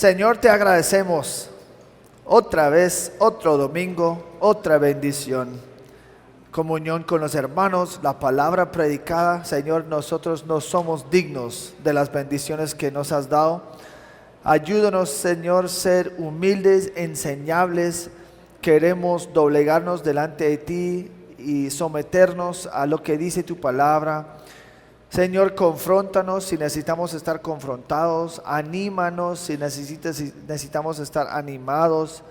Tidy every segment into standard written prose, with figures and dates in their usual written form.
Señor, te agradecemos otra vez, otro domingo, otra bendición. Comunión con los hermanos, la palabra predicada. Señor, nosotros no somos dignos de las bendiciones que nos has dado. Ayúdanos, Señor, ser humildes, enseñables. Queremos doblegarnos delante de ti y someternos a lo que dice tu palabra. Señor, confróntanos si necesitamos estar confrontados, anímanos si necesitamos estar animados,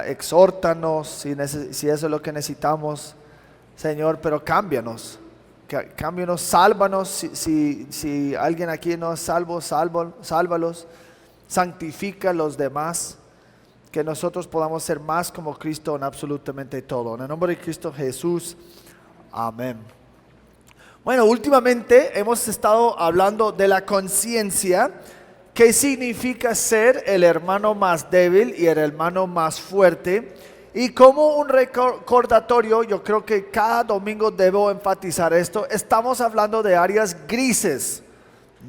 exhórtanos si eso es lo que necesitamos, Señor, pero cámbianos, sálvanos, si alguien aquí no es salvo, sálvalos, santifica a los demás, que nosotros podamos ser más como Cristo en absolutamente todo. En el nombre de Cristo Jesús, amén. Bueno, últimamente hemos estado hablando de la conciencia, qué significa ser el hermano más débil y el hermano más fuerte. Y como un recordatorio, yo creo que cada domingo debo enfatizar esto, estamos hablando de áreas grises.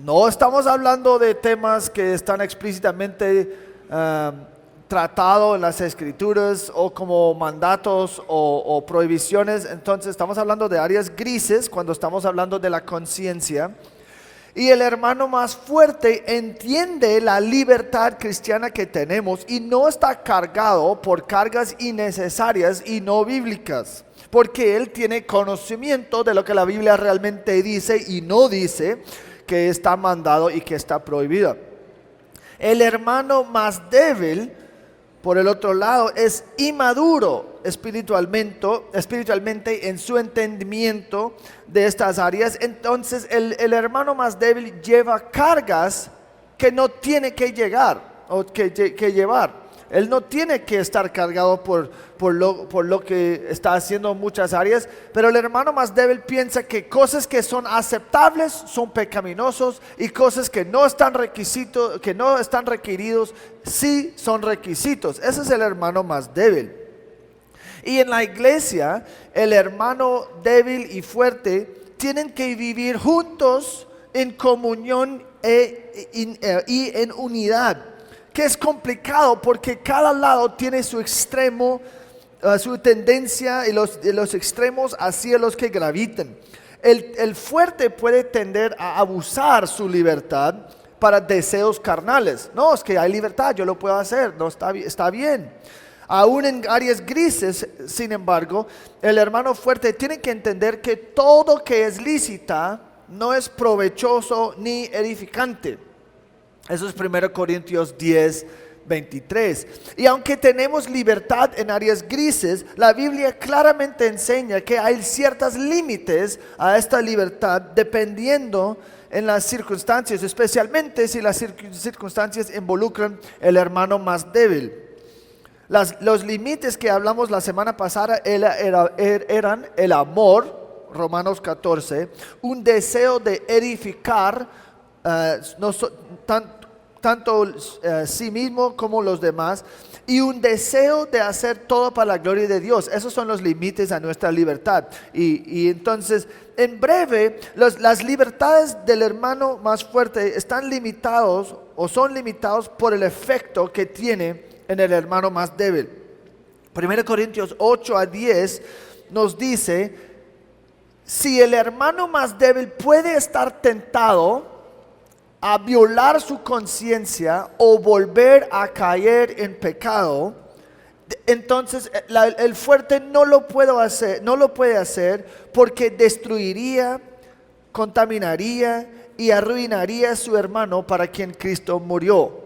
No estamos hablando de temas que están explícitamente tratado en las escrituras o como mandatos o prohibiciones. Entonces estamos hablando de áreas grises cuando estamos hablando de la conciencia. Y el hermano más fuerte entiende la libertad cristiana que tenemos y no está cargado por cargas innecesarias y no bíblicas, porque él tiene conocimiento de lo que la Biblia realmente dice y no dice, que está mandado y que está prohibido. El hermano más débil, por el otro lado, es inmaduro espiritualmente en su entendimiento de estas áreas. Entonces el hermano más débil lleva cargas que no tiene que llevar. Él no tiene que estar cargado por lo que está haciendo en muchas áreas, pero el hermano más débil piensa que cosas que son aceptables son pecaminosos y cosas que no están requeridos sí son requisitos. Ese es el hermano más débil. Y en la iglesia, el hermano débil y fuerte tienen que vivir juntos en comunión y en unidad, que es complicado porque cada lado tiene su extremo, su tendencia y los extremos hacia los que gravitan. El fuerte puede tender a abusar su libertad para deseos carnales. No, es que hay libertad, yo lo puedo hacer, no está bien. Aún en áreas grises, sin embargo, el hermano fuerte tiene que entender que todo que es lícita no es provechoso ni edificante. Eso es 1 Corintios 10, 23. Y aunque tenemos libertad en áreas grises, la Biblia claramente enseña que hay ciertos límites a esta libertad dependiendo en las circunstancias, especialmente si las circunstancias involucran el hermano más débil. Los límites que hablamos la semana pasada eran el amor, Romanos 14, un deseo de edificar tanto sí mismo como los demás, y un deseo de hacer todo para la gloria de Dios. Esos son los límites a nuestra libertad. Y entonces, en breve, las libertades del hermano más fuerte están limitados o son limitados por el efecto que tiene en el hermano más débil. 1 Corintios 8 a 10 nos dice: si el hermano más débil puede estar tentado a violar su conciencia o volver a caer en pecado, entonces el fuerte no lo puede hacer porque destruiría, contaminaría y arruinaría a su hermano para quien Cristo murió,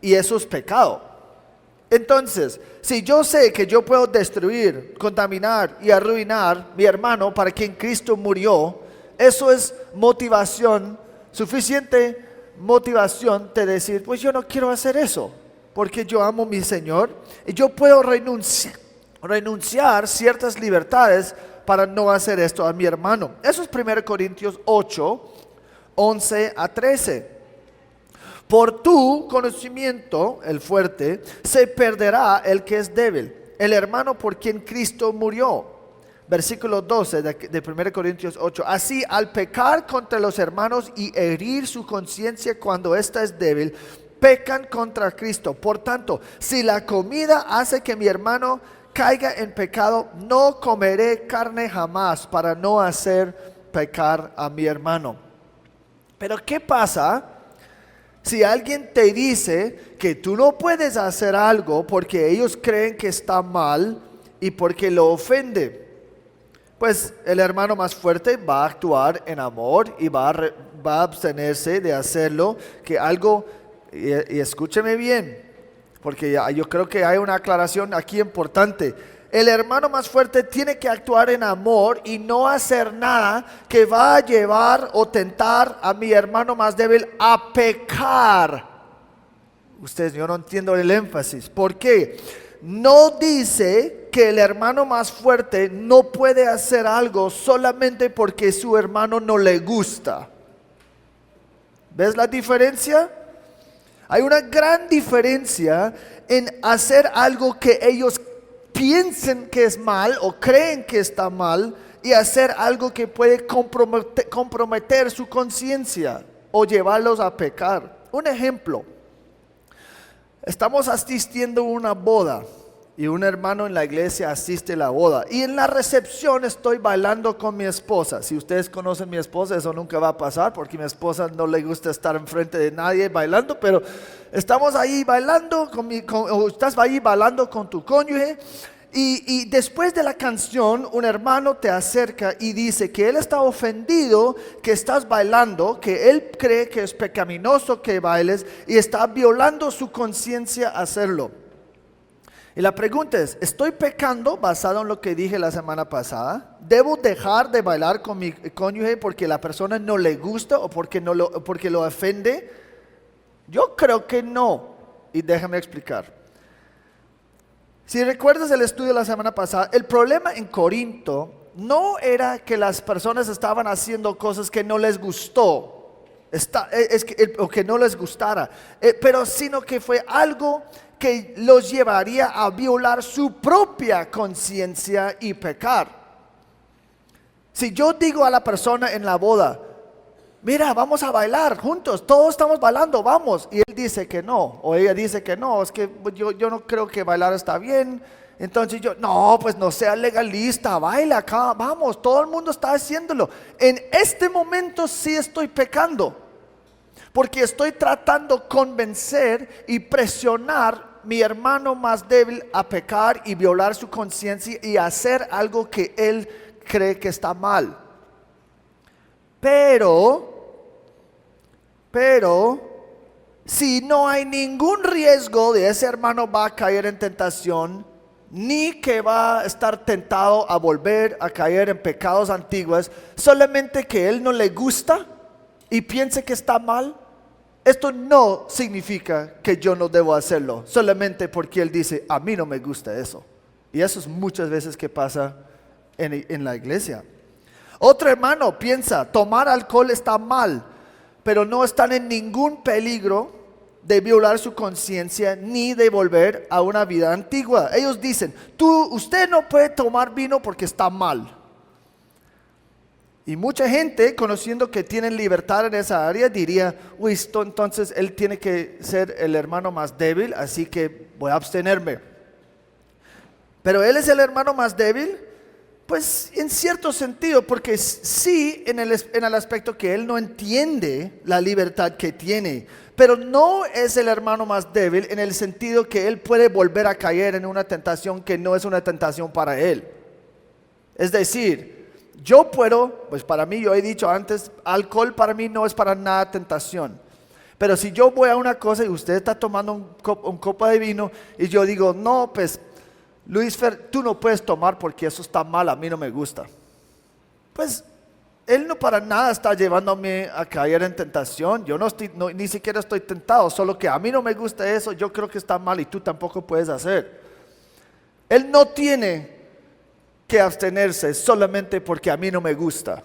y eso es pecado. Entonces, si yo sé que yo puedo destruir, contaminar y arruinar mi hermano para quien Cristo murió, eso es suficiente motivación de decir: pues yo no quiero hacer eso, porque yo amo a mi Señor y yo puedo renunciar ciertas libertades para no hacer esto a mi hermano. Eso es 1 Corintios 8, 11 a 13. Por tu conocimiento, el fuerte, se perderá el que es débil, el hermano por quien Cristo murió. Versículo 12 de 1 Corintios 8. Así, al pecar contra los hermanos y herir su conciencia cuando ésta es débil, pecan contra Cristo. Por tanto, si la comida hace que mi hermano caiga en pecado, no comeré carne jamás para no hacer pecar a mi hermano. Pero ¿qué pasa si alguien te dice que tú no puedes hacer algo porque ellos creen que está mal y porque lo ofende? Pues el hermano más fuerte va a actuar en amor y va a abstenerse de hacerlo, que algo, y escúcheme bien, porque yo creo que hay una aclaración aquí importante. El hermano más fuerte tiene que actuar en amor y no hacer nada que va a llevar o tentar a mi hermano más débil a pecar. Ustedes, yo no entiendo el énfasis. ¿Por qué? No dice que el hermano más fuerte no puede hacer algo solamente porque su hermano no le gusta. ¿Ves la diferencia? Hay una gran diferencia en hacer algo que ellos piensen que es mal o creen que está mal y hacer algo que puede comprometer su conciencia o llevarlos a pecar. Un ejemplo. Estamos asistiendo a una boda y un hermano en la iglesia asiste a la boda y en la recepción estoy bailando con mi esposa. Si ustedes conocen a mi esposa, eso nunca va a pasar porque a mi esposa no le gusta estar enfrente de nadie bailando, pero estamos ahí bailando o estás ahí bailando con tu cónyuge. Y después de la canción, un hermano te acerca y dice que él está ofendido que estás bailando, que él cree que es pecaminoso que bailes y está violando su conciencia hacerlo. Y la pregunta es, ¿estoy pecando basado en lo que dije la semana pasada? ¿Debo dejar de bailar con mi cónyuge porque la persona no le gusta o porque lo ofende? Yo creo que no. Y déjame explicar. Si recuerdas el estudio de la semana pasada, el problema en Corinto no era que las personas estaban haciendo cosas que no les gustó, o que no les gustara, pero sino que fue algo que los llevaría a violar su propia conciencia y pecar. Si yo digo a la persona en la boda, mira, vamos a bailar juntos, todos estamos bailando, vamos. Y él dice que no, o ella dice que no, es que yo no creo que bailar está bien. Entonces no, pues no sea legalista, baila acá, vamos, todo el mundo está haciéndolo. En este momento sí estoy pecando, porque estoy tratando de convencer y presionar a mi hermano más débil a pecar y violar su conciencia y hacer algo que él cree que está mal. Pero, si no hay ningún riesgo de ese hermano va a caer en tentación, ni que va a estar tentado a volver a caer en pecados antiguos, solamente que él no le gusta y piense que está mal, esto no significa que yo no debo hacerlo, solamente porque él dice, a mí no me gusta eso. Y eso es muchas veces que pasa en la iglesia. Otro hermano piensa, tomar alcohol está mal, pero no están en ningún peligro de violar su conciencia ni de volver a una vida antigua. Ellos dicen, usted no puede tomar vino porque está mal. Y mucha gente, conociendo que tienen libertad en esa área, diría, entonces él tiene que ser el hermano más débil, así que voy a abstenerme. Pero él es el hermano más débil. Pues en cierto sentido, porque sí en el aspecto que él no entiende la libertad que tiene, pero no es el hermano más débil en el sentido que él puede volver a caer en una tentación que no es una tentación para él. Es decir, yo puedo, pues para mí, yo he dicho antes, alcohol para mí no es para nada tentación. Pero si yo voy a una cosa y usted está tomando un copa de vino y yo digo, no, pues Luis Fer, tú no puedes tomar porque eso está mal, a mí no me gusta. Pues él no para nada está llevándome a caer en tentación. Yo ni siquiera estoy tentado, solo que a mí no me gusta eso, yo creo que está mal y tú tampoco puedes hacer. Él no tiene que abstenerse solamente porque a mí no me gusta,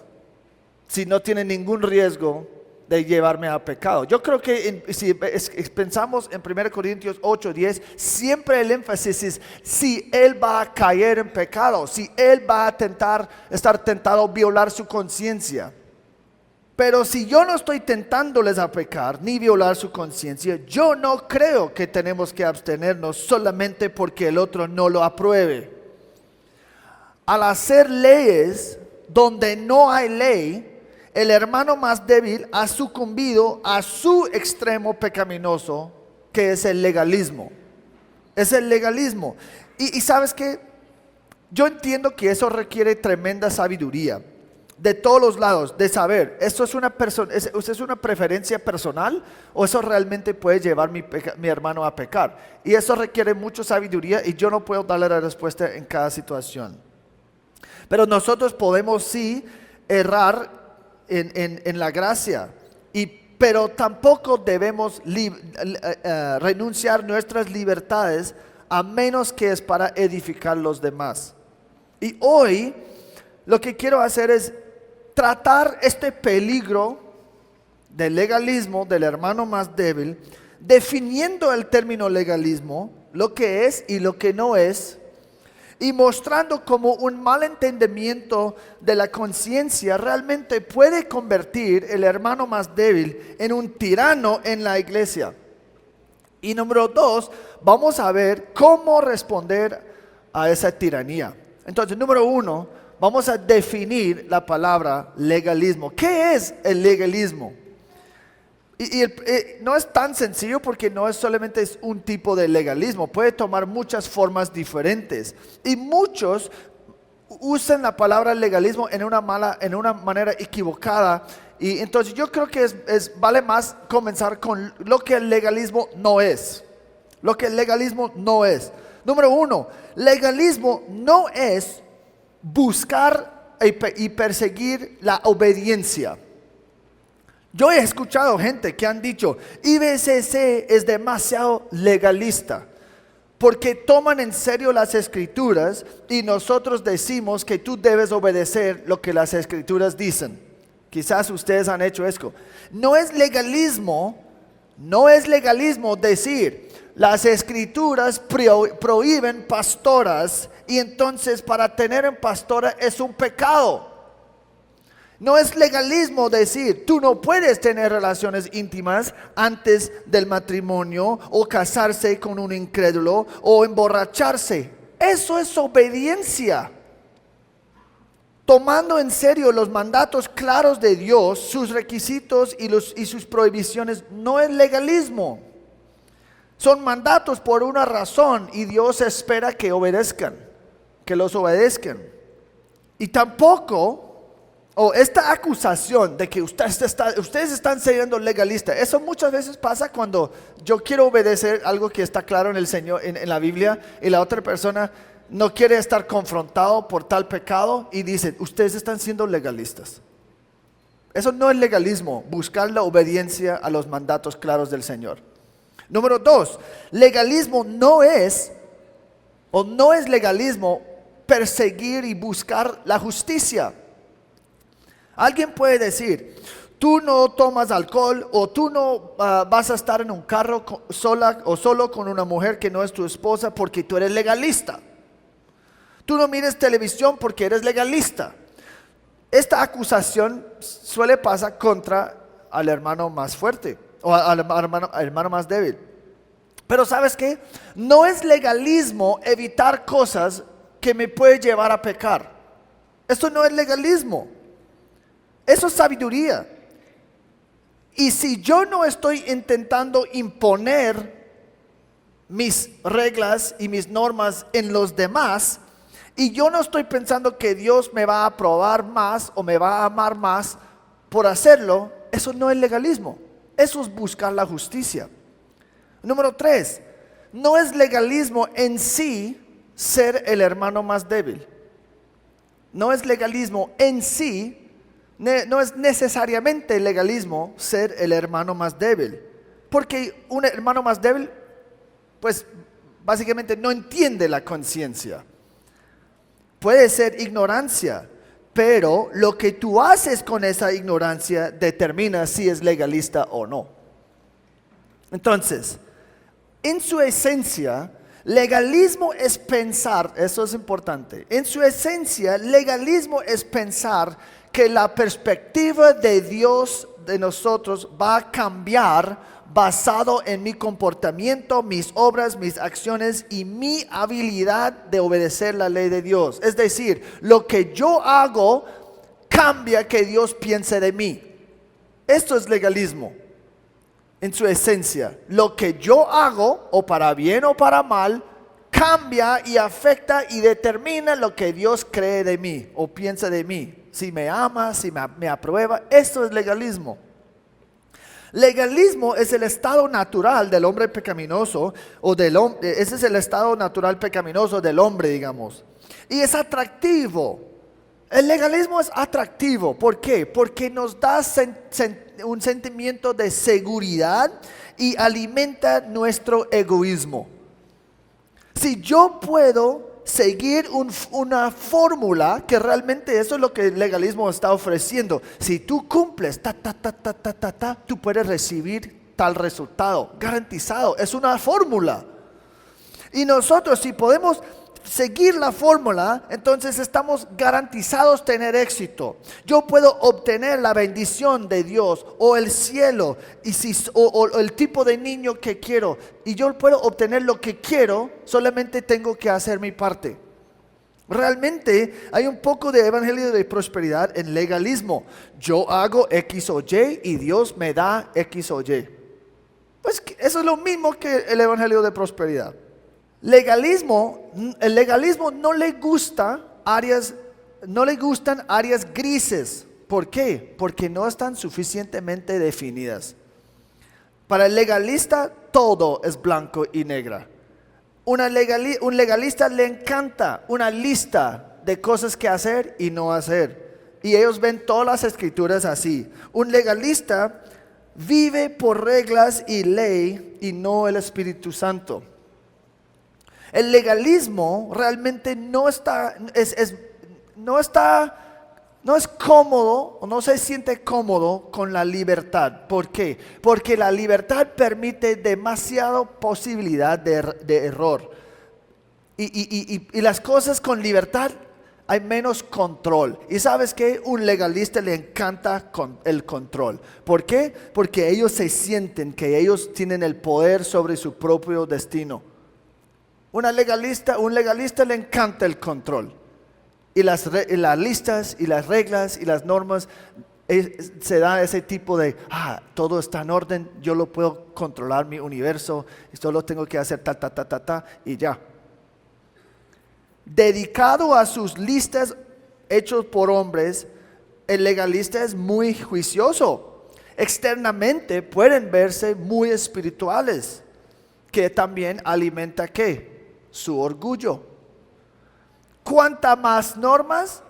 si no tiene ningún riesgo de llevarme a pecado. Yo creo que si pensamos en 1 Corintios 8:10, siempre el énfasis es si él va a caer en pecado, si él va a estar tentado a violar su conciencia. Pero si yo no estoy tentándoles a pecar ni violar su conciencia, yo no creo que tenemos que abstenernos solamente porque el otro no lo apruebe. Al hacer leyes donde no hay ley, el hermano más débil ha sucumbido a su extremo pecaminoso, que es el legalismo. Es el legalismo. Y sabes qué, yo entiendo que eso requiere tremenda sabiduría de todos los lados, de saber, ¿esto es una preferencia personal o eso realmente puede llevar mi hermano a pecar? Y eso requiere mucha sabiduría y yo no puedo darle la respuesta en cada situación. Pero nosotros podemos sí errar en la gracia, pero tampoco debemos renunciar nuestras libertades a menos que es para edificar los demás. Y hoy lo que quiero hacer es tratar este peligro del legalismo del hermano más débil, definiendo el término legalismo, lo que es y lo que no es, y mostrando cómo un mal entendimiento de la conciencia realmente puede convertir el hermano más débil en un tirano en la iglesia. Y número 2, vamos a ver cómo responder a esa tiranía. Entonces, número 1, vamos a definir la palabra legalismo. ¿Qué es el legalismo? No es tan sencillo porque no es solamente un tipo de legalismo, puede tomar muchas formas diferentes. Y muchos usan la palabra legalismo en una manera equivocada. Y entonces yo creo que vale más comenzar con lo que el legalismo no es. Lo que el legalismo no es. Número 1, legalismo no es buscar y perseguir la obediencia. Yo he escuchado gente que han dicho, IBCC es demasiado legalista, porque toman en serio las escrituras y nosotros decimos que tú debes obedecer lo que las escrituras dicen. Quizás ustedes han hecho esto. No es legalismo decir, las escrituras prohíben pastoras y entonces para tener en pastora es un pecado. No es legalismo decir, tú no puedes tener relaciones íntimas antes del matrimonio o casarse con un incrédulo o emborracharse. Eso es obediencia. Tomando en serio los mandatos claros de Dios, sus requisitos y sus prohibiciones, no es legalismo. Son mandatos por una razón y Dios espera que los obedezcan. Y tampoco, esta acusación de que ustedes están siendo legalistas, eso muchas veces pasa cuando yo quiero obedecer algo que está claro en el Señor, en la Biblia, y la otra persona no quiere estar confrontado por tal pecado y dice, ustedes están siendo legalistas. Eso no es legalismo, buscar la obediencia a los mandatos claros del Señor. Número 2, legalismo no es legalismo perseguir y buscar la justicia. Alguien puede decir, tú no tomas alcohol o tú no vas a estar en un carro sola o solo con una mujer que no es tu esposa porque tú eres legalista. Tú no mires televisión porque eres legalista. Esta acusación suele pasar contra al hermano más fuerte o al hermano más débil. Pero ¿sabes qué? No es legalismo evitar cosas que me pueden llevar a pecar. Esto no es legalismo. Eso es sabiduría. Y si yo no estoy intentando imponer mis reglas y mis normas en los demás, y yo no estoy pensando que Dios me va a aprobar más o me va a amar más por hacerlo, eso no es legalismo. Eso es buscar la justicia. Número 3, no es legalismo en sí ser el hermano más débil. No es legalismo en sí, no es necesariamente legalismo ser el hermano más débil. Porque un hermano más débil, pues básicamente no entiende la conciencia. Puede ser ignorancia, pero lo que tú haces con esa ignorancia determina si es legalista o no. Entonces, en su esencia, Legalismo es pensar, eso es importante. En su esencia, legalismo es pensar que la perspectiva de Dios de nosotros va a cambiar basado en mi comportamiento, mis obras, mis acciones y mi habilidad de obedecer la ley de Dios. Es decir, lo que yo hago cambia que Dios piense de mí. Esto es legalismo. En su esencia, lo que yo hago, o para bien o para mal, cambia y afecta y determina lo que Dios cree de mí o piensa de mí. Si me ama, si me aprueba, esto es legalismo. Legalismo es el estado natural del hombre pecaminoso, ese es el estado natural pecaminoso del hombre, digamos. Y es atractivo. El legalismo es atractivo. ¿Por qué? Porque nos da un sentimiento de seguridad y alimenta nuestro egoísmo. Si yo puedo seguir una fórmula, que realmente eso es lo que el legalismo está ofreciendo. Si tú cumples, tú puedes recibir tal resultado, garantizado. Es una fórmula. Y nosotros, si podemos seguir la fórmula, entonces estamos garantizados tener éxito. Yo puedo obtener la bendición de Dios o el cielo o el tipo de niño que quiero, y yo puedo obtener lo que quiero, solamente tengo que hacer mi parte. Realmente hay un poco de evangelio de prosperidad en legalismo. Yo hago X o Y y Dios me da X o Y. Pues eso es lo mismo que el evangelio de prosperidad. El legalismo no le gustan áreas grises. ¿Por qué? Porque no están suficientemente definidas. Para el legalista todo es blanco y negro. Un legalista le encanta una lista de cosas que hacer y no hacer. Y ellos ven todas las escrituras así. Un legalista vive por reglas y ley y no el Espíritu Santo. El legalismo realmente no es cómodo o no se siente cómodo con la libertad. ¿Por qué? Porque la libertad permite demasiada posibilidad de error. Y las cosas con libertad hay menos control. Y sabes que un legalista le encanta el control. ¿Por qué? Porque ellos se sienten que ellos tienen el poder sobre su propio destino. Un legalista le encanta el control. Y las listas y las reglas y las normas, se da ese tipo de, todo está en orden, yo lo puedo controlar mi universo, solo tengo que hacer y ya. Dedicado a sus listas hechos por hombres, el legalista es muy juicioso. Externamente pueden verse muy espirituales, que también alimenta ¿qué? Su orgullo. Cuanta más normas,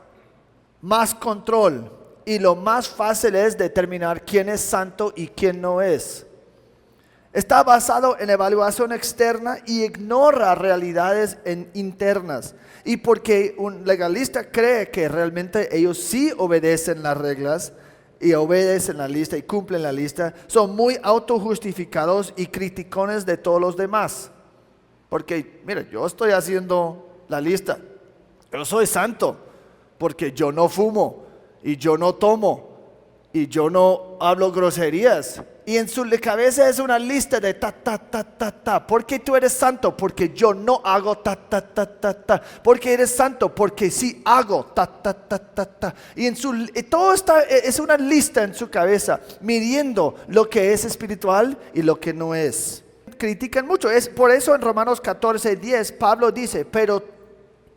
más control, y lo más fácil es determinar quién es santo y quién no es. Está basado en evaluación externa y ignora realidades internas. Y porque un legalista cree que realmente ellos sí obedecen las reglas y obedecen la lista y cumplen la lista, son muy autojustificados y criticones de todos los demás. Porque, mire, yo estoy haciendo la lista. Yo soy santo porque yo no fumo y yo no tomo y yo no hablo groserías. Y en su cabeza es una lista de ¿Por qué tú eres santo? Porque yo no hago ¿Por qué eres santo? Porque sí hago Y todo es una lista en su cabeza, midiendo lo que es espiritual y lo que no es. Critican mucho. Es por eso en Romanos 14:10 Pablo dice: pero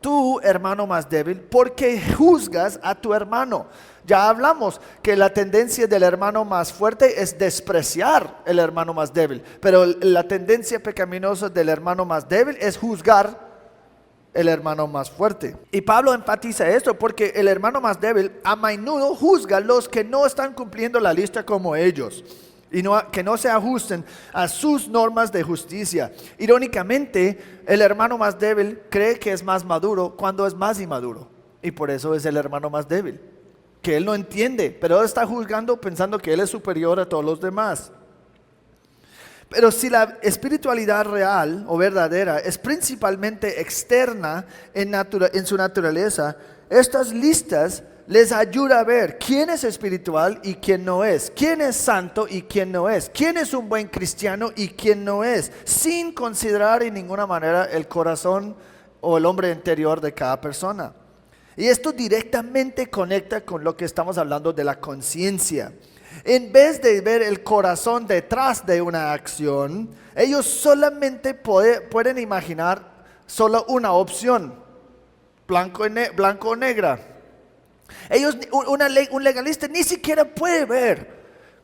tú, hermano más débil, ¿por qué juzgas a tu hermano? Ya hablamos que la tendencia del hermano más fuerte es despreciar el hermano más débil, pero la tendencia pecaminosa del hermano más débil es juzgar el hermano más fuerte. Y Pablo enfatiza esto porque el hermano más débil a menudo juzga a los que no están cumpliendo la lista como ellos, y que no se ajusten a sus normas de justicia. Irónicamente, el hermano más débil cree que es más maduro cuando es más inmaduro, y por eso es el hermano más débil, que él no entiende, pero él está juzgando pensando que él es superior a todos los demás. Pero si la espiritualidad real o verdadera es principalmente externa en su naturaleza, estas listas les ayuda a ver quién es espiritual y quién no es, quién es santo y quién no es, quién es un buen cristiano y quién no es, sin considerar en ninguna manera el corazón o el hombre interior de cada persona. Y esto directamente conecta con lo que estamos hablando de la conciencia. En vez de ver el corazón detrás de una acción, ellos solamente pueden imaginar solo una opción, blanco o negra. Un legalista ni siquiera puede ver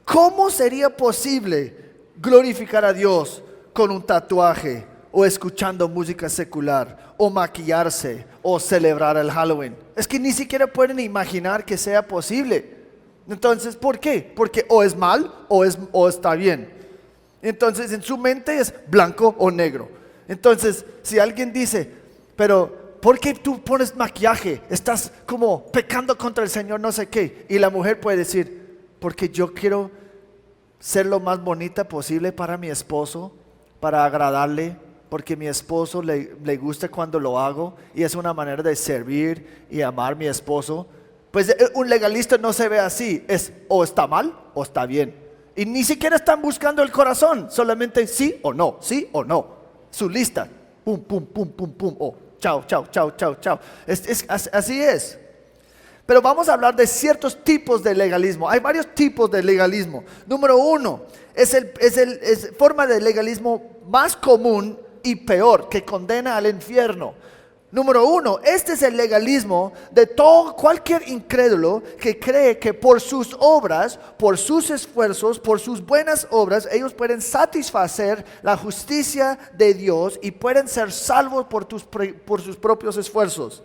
cómo sería posible glorificar a Dios con un tatuaje, o escuchando música secular, o maquillarse, o celebrar el Halloween. Es que ni siquiera pueden imaginar que sea posible. Entonces, ¿por qué? Porque o es mal o está bien. Entonces, en su mente es blanco o negro. Entonces, si alguien dice, pero ¿por qué tú pones maquillaje? Estás como pecando contra el Señor, no sé qué. Y la mujer puede decir, porque yo quiero ser lo más bonita posible para mi esposo, para agradarle, porque mi esposo le gusta cuando lo hago y es una manera de servir y amar a mi esposo. Pues un legalista no se ve así, es o está mal o está bien. Y ni siquiera están buscando el corazón, solamente sí o no, su lista, pum, pum, pum, pum, pum, oh, chao, chao, chao, chao, chao. Así es. Pero vamos a hablar de ciertos tipos de legalismo. Hay varios tipos de legalismo. Número uno, es forma de legalismo más común y peor, que condena al infierno. Número uno, este es el legalismo de cualquier incrédulo que cree que por sus obras, por sus esfuerzos, por sus buenas obras, ellos pueden satisfacer la justicia de Dios y pueden ser salvos por sus propios esfuerzos.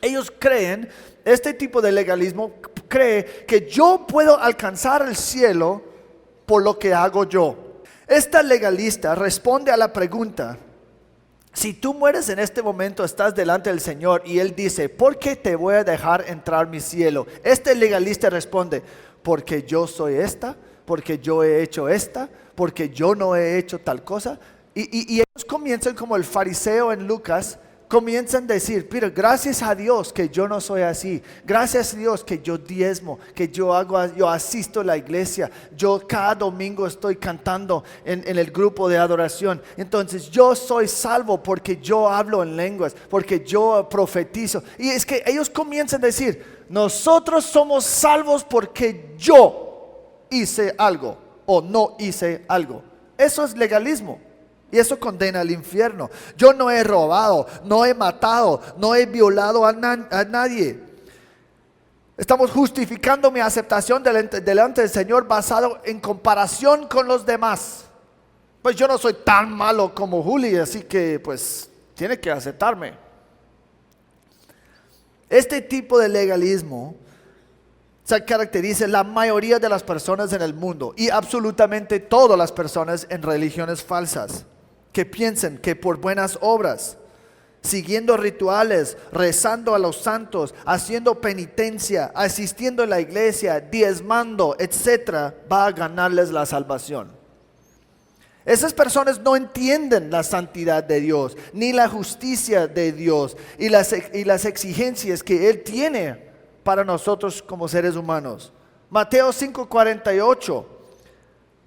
Ellos creen, este tipo de legalismo cree que yo puedo alcanzar el cielo por lo que hago yo. Esta legalista responde a la pregunta: si tú mueres en este momento, estás delante del Señor y Él dice, ¿por qué te voy a dejar entrar mi cielo? Este legalista responde, porque yo soy esta, porque yo he hecho esta, porque yo no he hecho tal cosa. Y ellos comienzan como el fariseo en Lucas, comienzan a decir, pero gracias a Dios que yo no soy así, gracias a Dios que yo diezmo, que yo asisto a la iglesia, yo cada domingo estoy cantando en el grupo de adoración, entonces yo soy salvo porque yo hablo en lenguas, porque yo profetizo. Y es que ellos comienzan a decir, nosotros somos salvos porque yo hice algo o no hice algo. Eso es legalismo. Y eso condena al infierno. Yo no he robado, no he matado, no he violado a nadie. Estamos justificando mi aceptación delante del Señor basado en comparación con los demás. Pues yo no soy tan malo como Juli, así que pues tiene que aceptarme. Este tipo de legalismo se caracteriza la mayoría de las personas en el mundo y absolutamente todas las personas en religiones falsas, que piensan que por buenas obras, siguiendo rituales, rezando a los santos, haciendo penitencia, asistiendo a la iglesia, diezmando, etcétera, va a ganarles la salvación. Esas personas no entienden la santidad de Dios, ni la justicia de Dios y las exigencias que Él tiene para nosotros como seres humanos. Mateo 5:48.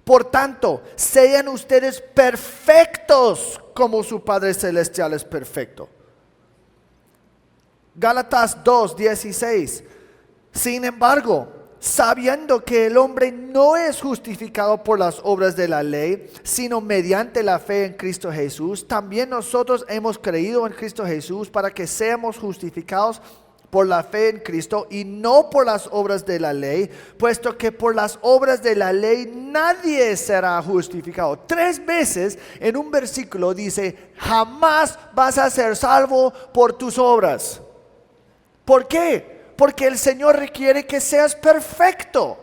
Por tanto, sean ustedes perfectos como su Padre Celestial es perfecto. Gálatas 2:16. Sin embargo, sabiendo que el hombre no es justificado por las obras de la ley, sino mediante la fe en Cristo Jesús, también nosotros hemos creído en Cristo Jesús para que seamos justificados por la fe en Cristo y no por las obras de la ley, puesto que por las obras de la ley nadie será justificado. 3 veces en un versículo dice, jamás vas a ser salvo por tus obras. ¿Por qué? Porque el Señor requiere que seas perfecto,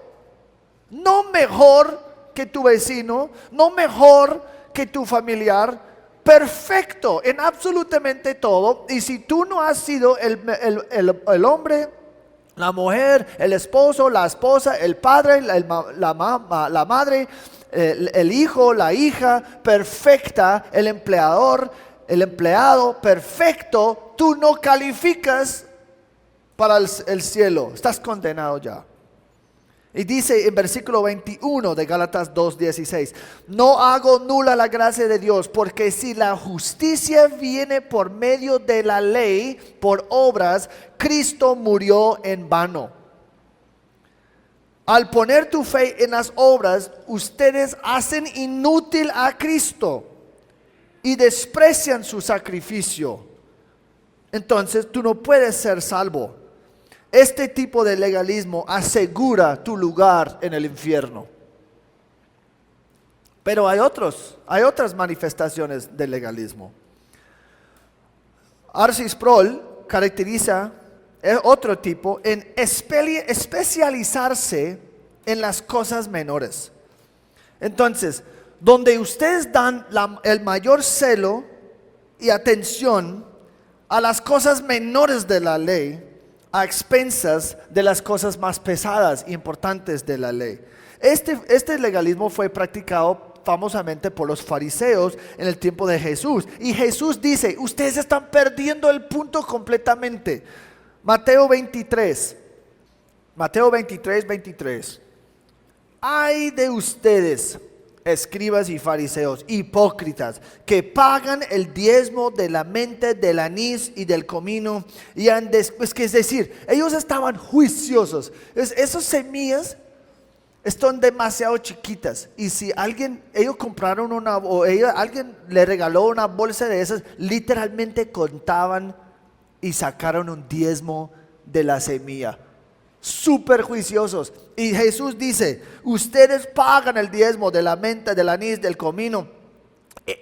no mejor que tu vecino, no mejor que tu familiar, perfecto en absolutamente todo. Y si tú no has sido el hombre, la mujer, el esposo, la esposa, el padre, la madre, el hijo, la hija perfecta, el empleador, el empleado perfecto, tú no calificas para el cielo, estás condenado ya. Y dice en versículo 21 de Gálatas 2:16, no hago nula la gracia de Dios, porque si la justicia viene por medio de la ley, por obras, Cristo murió en vano. Al poner tu fe en las obras, ustedes hacen inútil a Cristo y desprecian su sacrificio. Entonces tú no puedes ser salvo. Este tipo de legalismo asegura tu lugar en el infierno. Pero hay otras manifestaciones del legalismo. R.C. Sproul caracteriza otro tipo en especializarse en las cosas menores. Entonces, donde ustedes dan el mayor celo y atención a las cosas menores de la ley, a expensas de las cosas más pesadas e importantes de la ley. Este legalismo fue practicado famosamente por los fariseos en el tiempo de Jesús. Y Jesús dice, ustedes están perdiendo el punto completamente. Mateo 23, 23. Ay de ustedes, escribas y fariseos, hipócritas, que pagan el diezmo de la mente, del anís y del comino, y es decir, ellos estaban juiciosos. Esas semillas están demasiado chiquitas, y si ellos compraron alguien le regaló una bolsa de esas, literalmente contaban y sacaron un diezmo de la semilla. Súper juiciosos. Y Jesús dice, ustedes pagan el diezmo de la menta, del anís, del comino,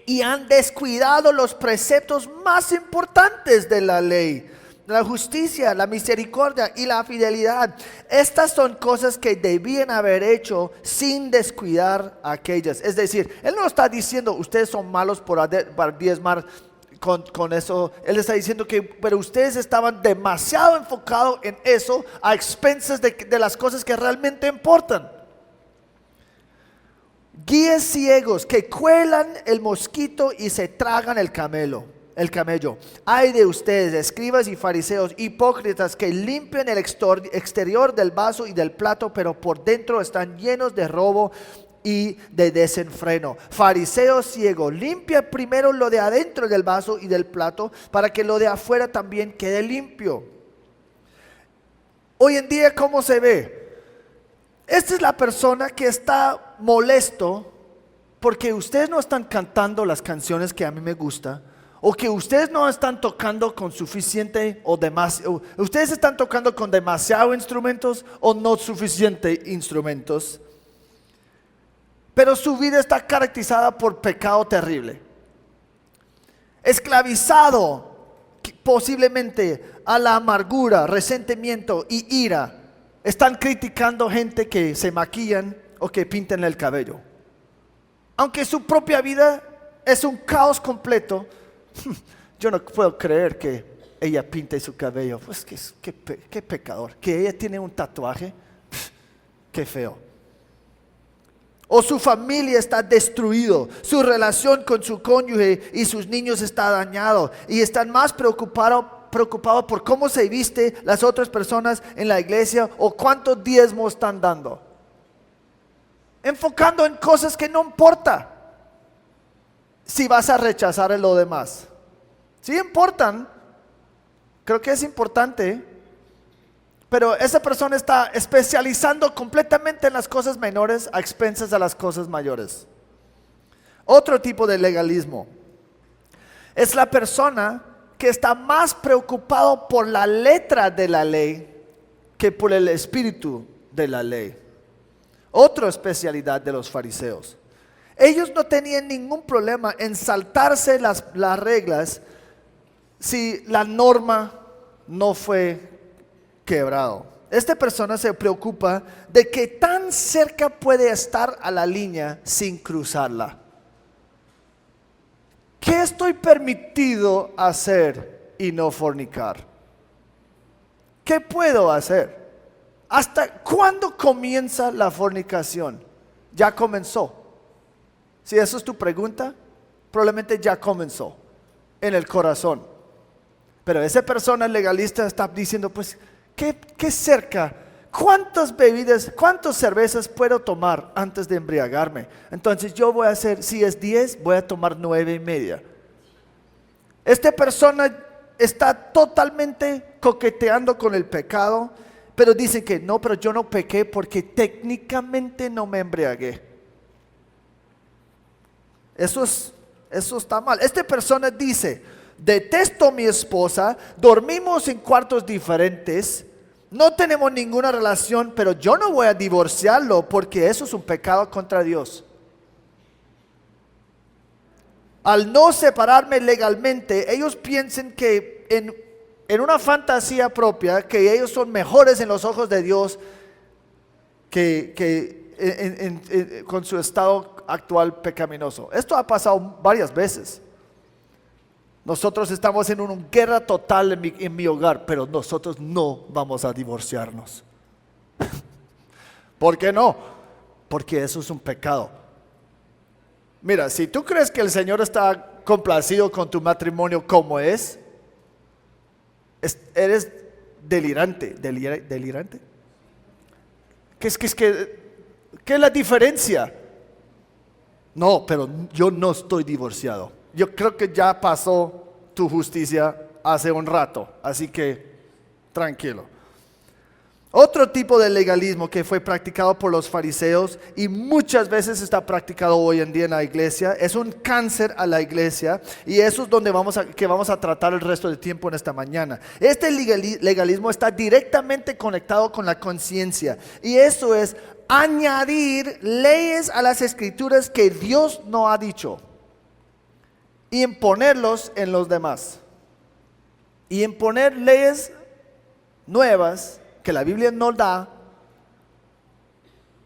y han descuidado los preceptos más importantes de la ley: la justicia, la misericordia y la fidelidad. Estas son cosas que debían haber hecho sin descuidar aquellas. Es decir, Él no está diciendo ustedes son malos por diezmar. Con eso, Él está diciendo pero ustedes estaban demasiado enfocados en eso a expensas de las cosas que realmente importan. Guías ciegos que cuelan el mosquito y se tragan el camello. Ay de ustedes, escribas y fariseos, hipócritas, que limpian el exterior del vaso y del plato, pero por dentro están llenos de robo y de desenfreno. Fariseo ciego, limpia primero lo de adentro del vaso y del plato, para que lo de afuera también quede limpio. Hoy en día, ¿cómo se ve? Esta es la persona que está molesto porque ustedes no están cantando las canciones que a mí me gustan, o que ustedes no están tocando con suficiente o demasiado. Ustedes están tocando con demasiados instrumentos o no suficientes instrumentos. Pero su vida está caracterizada por pecado terrible. Esclavizado posiblemente a la amargura, resentimiento y ira. Están criticando gente que se maquillan o que pintan el cabello. Aunque su propia vida es un caos completo. Yo no puedo creer que ella pinte su cabello. Pues qué pecador. Que ella tiene un tatuaje. Qué feo. O su familia está destruido, su relación con su cónyuge y sus niños está dañado, y están más preocupados por cómo se viste las otras personas en la iglesia o cuántos diezmos están dando, enfocando en cosas que no importa. Si vas a rechazar en lo demás, sí importan, creo que es importante. Pero esa persona está especializando completamente en las cosas menores a expensas de las cosas mayores. Otro tipo de legalismo es la persona que está más preocupado por la letra de la ley que por el espíritu de la ley. Otra especialidad de los fariseos. Ellos no tenían ningún problema en saltarse las reglas si la norma no fue quebrado. Esta persona se preocupa de qué tan cerca puede estar a la línea sin cruzarla. ¿Qué estoy permitido hacer y no fornicar? ¿Qué puedo hacer? ¿Hasta cuándo comienza la fornicación? Ya comenzó. Si eso es tu pregunta, probablemente ya comenzó en el corazón. Pero esa persona legalista está diciendo, pues, ¿qué cerca? ¿Cuántas bebidas, cuántas cervezas puedo tomar antes de embriagarme? Entonces yo voy a hacer, si es 10, voy a tomar 9:30. Esta persona está totalmente coqueteando con el pecado, pero dicen que no, pero yo no pequé porque técnicamente no me embriagué. Eso está mal. Esta persona dice, detesto a mi esposa, dormimos en cuartos diferentes, no tenemos ninguna relación, pero yo no voy a divorciarlo porque eso es un pecado contra Dios. Al no separarme legalmente, ellos piensan que en una fantasía propia, que ellos son mejores en los ojos de Dios con su estado actual pecaminoso. Esto ha pasado varias veces. Nosotros estamos en una guerra total en mi hogar, pero nosotros no vamos a divorciarnos. ¿Por qué no? Porque eso es un pecado. Mira, si tú crees que el Señor está complacido con tu matrimonio como eres delirante. ¿Delirante? ¿Qué es la diferencia? No, pero yo no estoy divorciado. Yo creo que ya pasó tu justicia hace un rato, así que tranquilo. Otro tipo de legalismo que fue practicado por los fariseos y muchas veces está practicado hoy en día en la iglesia, es un cáncer a la iglesia, y eso es donde vamos a tratar el resto del tiempo en esta mañana. Este legalismo está directamente conectado con la conciencia, y eso es añadir leyes a las escrituras que Dios no ha dicho y imponerlos en los demás, y imponer leyes nuevas que la Biblia no da,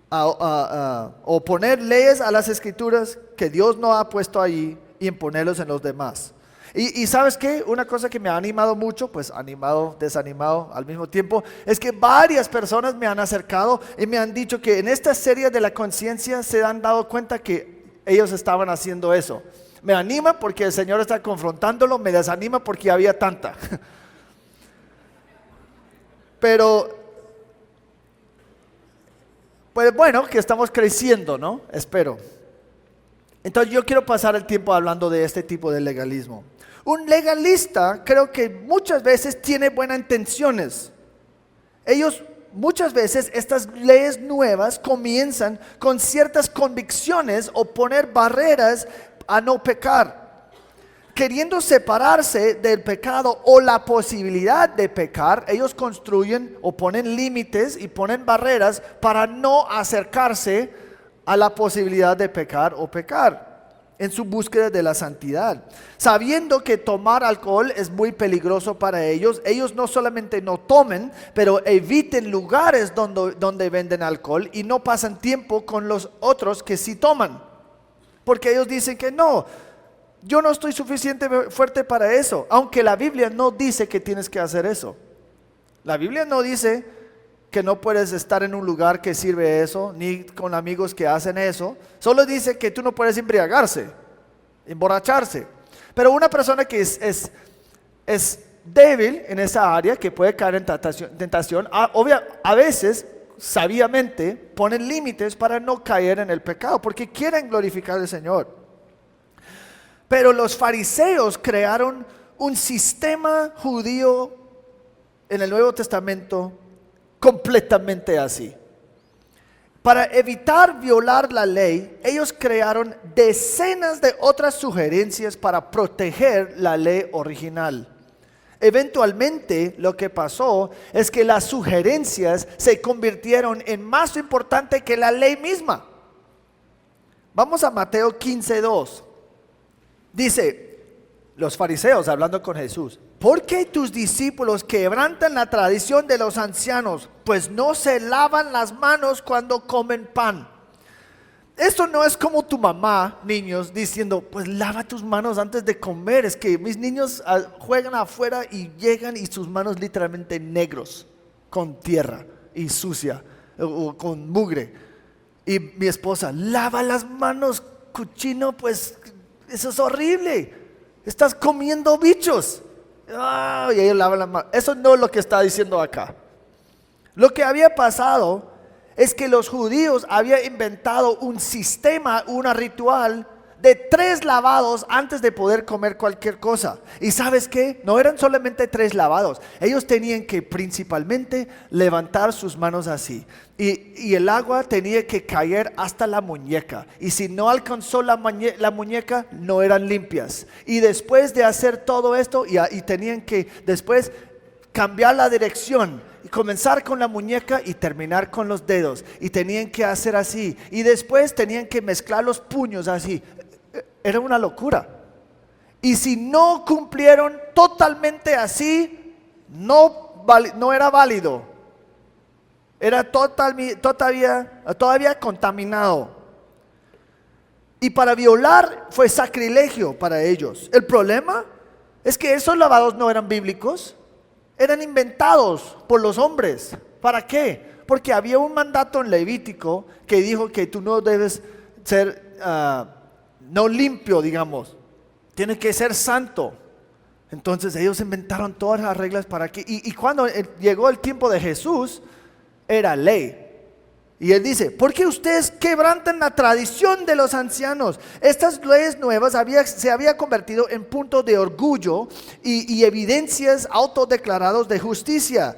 o poner leyes a las escrituras que Dios no ha puesto allí y imponerlos en los demás. Y ¿sabes qué? Una cosa que me ha animado mucho, pues animado, desanimado al mismo tiempo, es que varias personas me han acercado y me han dicho que en esta serie de la conciencia se han dado cuenta que ellos estaban haciendo eso. Me anima porque el Señor está confrontándolo, me desanima porque había tanta. Pero, pues bueno, que estamos creciendo, ¿no? Espero. Entonces yo quiero pasar el tiempo hablando de este tipo de legalismo. Un legalista creo que muchas veces tiene buenas intenciones. Muchas veces estas leyes nuevas comienzan con ciertas convicciones o poner barreras a no pecar, queriendo separarse del pecado o la posibilidad de pecar. Ellos construyen o ponen límites y ponen barreras para no acercarse a la posibilidad de pecar o pecar en su búsqueda de la santidad, sabiendo que tomar alcohol es muy peligroso para ellos. Ellos no solamente no tomen, pero eviten lugares donde venden alcohol y no pasan tiempo con los otros que sí toman, porque ellos dicen que no, yo no estoy suficientemente fuerte para eso, aunque la Biblia no dice que tienes que hacer eso. La Biblia no dice que no puedes estar en un lugar que sirve eso, ni con amigos que hacen eso. Solo dice que tú no puedes emborracharse. Pero una persona que es débil en esa área, que puede caer en tentación, a veces sabiamente ponen límites para no caer en el pecado, porque quieren glorificar al Señor. Pero los fariseos crearon un sistema judío en el Nuevo Testamento completamente así. Para evitar violar la ley, ellos crearon decenas de otras sugerencias para proteger la ley original. Eventualmente lo que pasó es que las sugerencias se convirtieron en más importante que la ley misma. Vamos a Mateo 15:2. Dice, los fariseos hablando con Jesús: ¿por qué tus discípulos quebrantan la tradición de los ancianos? Pues no se lavan las manos cuando comen pan. Esto no es como tu mamá, niños, diciendo, pues lava tus manos antes de comer. Es que mis niños juegan afuera y llegan y sus manos literalmente negros, con tierra y sucia, o con mugre. Y mi esposa, lava las manos cochino, pues eso es horrible. Estás comiendo bichos. Y ellos lavan las manos. Eso no es lo que está diciendo acá. Lo que había pasado es que los judíos habían inventado un sistema, una ritual de 3 lavados antes de poder comer cualquier cosa. ¿Y sabes qué? No eran solamente 3 lavados. Ellos tenían que principalmente levantar sus manos así. Y el agua tenía que caer hasta la muñeca. Y si no alcanzó la muñeca, no eran limpias. Y después de hacer todo esto, y tenían que después cambiar la dirección y comenzar con la muñeca y terminar con los dedos. Y tenían que hacer así. Y después tenían que mezclar los puños así. Era una locura. Y si no cumplieron totalmente así, no era válido. Era todavía contaminado. Y para violar fue sacrilegio para ellos. El problema es que esos lavados no eran bíblicos, eran inventados por los hombres. ¿Para qué? Porque había un mandato en Levítico que dijo que tú no debes ser no limpio, digamos, tiene que ser santo. Entonces ellos inventaron todas las reglas para que, y cuando llegó el tiempo de Jesús, era ley. Y él dice, ¿por qué ustedes quebrantan la tradición de los ancianos? Estas leyes nuevas se había convertido en punto de orgullo y evidencias autodeclarados de justicia.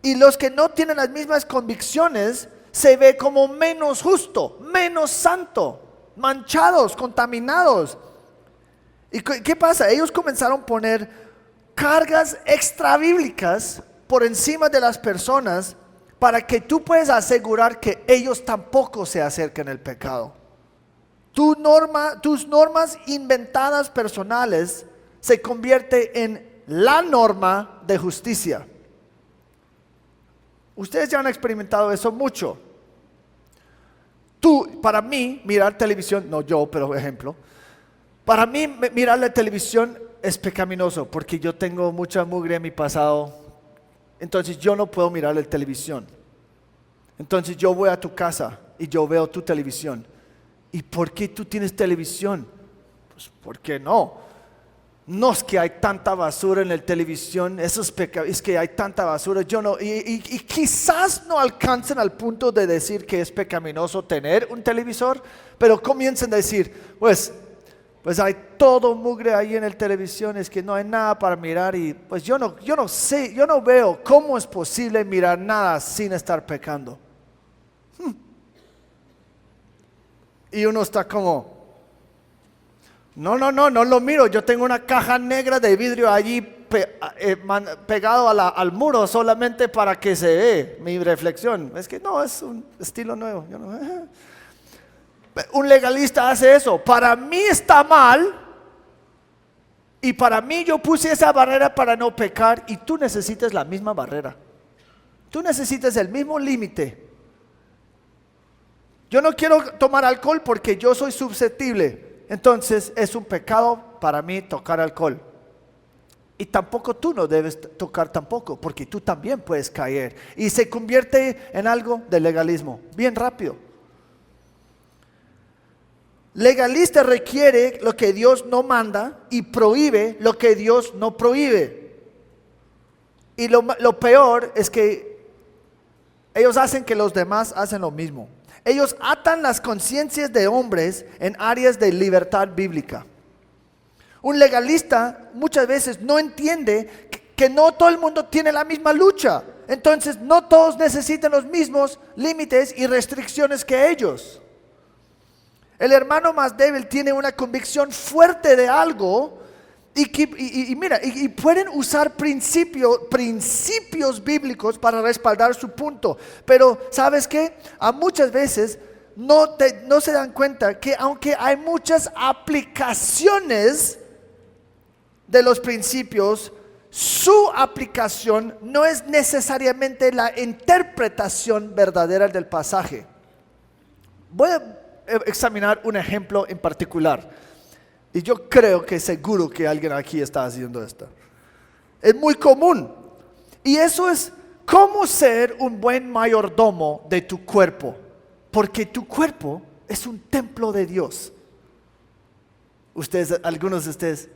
Y los que no tienen las mismas convicciones se ve como menos justo, menos santo, manchados, contaminados. ¿Y qué pasa? Ellos comenzaron a poner cargas extra bíblicas por encima de las personas para que tú puedas asegurar que ellos tampoco se acerquen al pecado. Tus normas inventadas personales se convierte en la norma de justicia. Ustedes ya han experimentado eso mucho. Para mí, mirar televisión, no yo, pero ejemplo, para mí mirar la televisión es pecaminoso porque yo tengo mucha mugre en mi pasado. Entonces yo no puedo mirar la televisión. Entonces yo voy a tu casa y yo veo tu televisión. ¿Y por qué tú tienes televisión? Pues ¿por qué no? No es que hay tanta basura en la televisión, eso es pecado, es que hay tanta basura. Yo no, y quizás no alcancen al punto de decir que es pecaminoso tener un televisor, pero comiencen a decir, pues hay todo mugre ahí en la televisión, es que no hay nada para mirar. Y pues yo no sé, yo no veo cómo es posible mirar nada sin estar pecando. Y uno está como, no lo miro, yo tengo una caja negra de vidrio allí pegado al muro solamente para que se ve mi reflexión. Es que no, es un estilo nuevo. Un legalista hace eso. Para mí está mal y para mí yo puse esa barrera para no pecar y tú necesitas la misma barrera. Tú necesitas el mismo límite. Yo no quiero tomar alcohol porque yo soy susceptible. Entonces es un pecado para mí tocar alcohol. Y tampoco tú no debes tocar tampoco, porque tú también puedes caer. Y se convierte en algo de legalismo, bien rápido. Legalista requiere lo que Dios no manda y prohíbe lo que Dios no prohíbe. Y lo peor es que ellos hacen que los demás hacen lo mismo. Ellos atan las conciencias de hombres en áreas de libertad bíblica. Un legalista muchas veces no entiende que no todo el mundo tiene la misma lucha. Entonces no todos necesitan los mismos límites y restricciones que ellos. El hermano más débil tiene una convicción fuerte de algo y pueden usar principios bíblicos para respaldar su punto. Pero ¿sabes qué? Muchas veces no se dan cuenta que aunque hay muchas aplicaciones de los principios, su aplicación no es necesariamente la interpretación verdadera del pasaje. Voy a examinar un ejemplo en particular. Y yo creo que seguro que alguien aquí está haciendo esto. Es muy común. Y eso es cómo ser un buen mayordomo de tu cuerpo. Porque tu cuerpo es un templo de Dios. Ustedes, algunos de ustedes,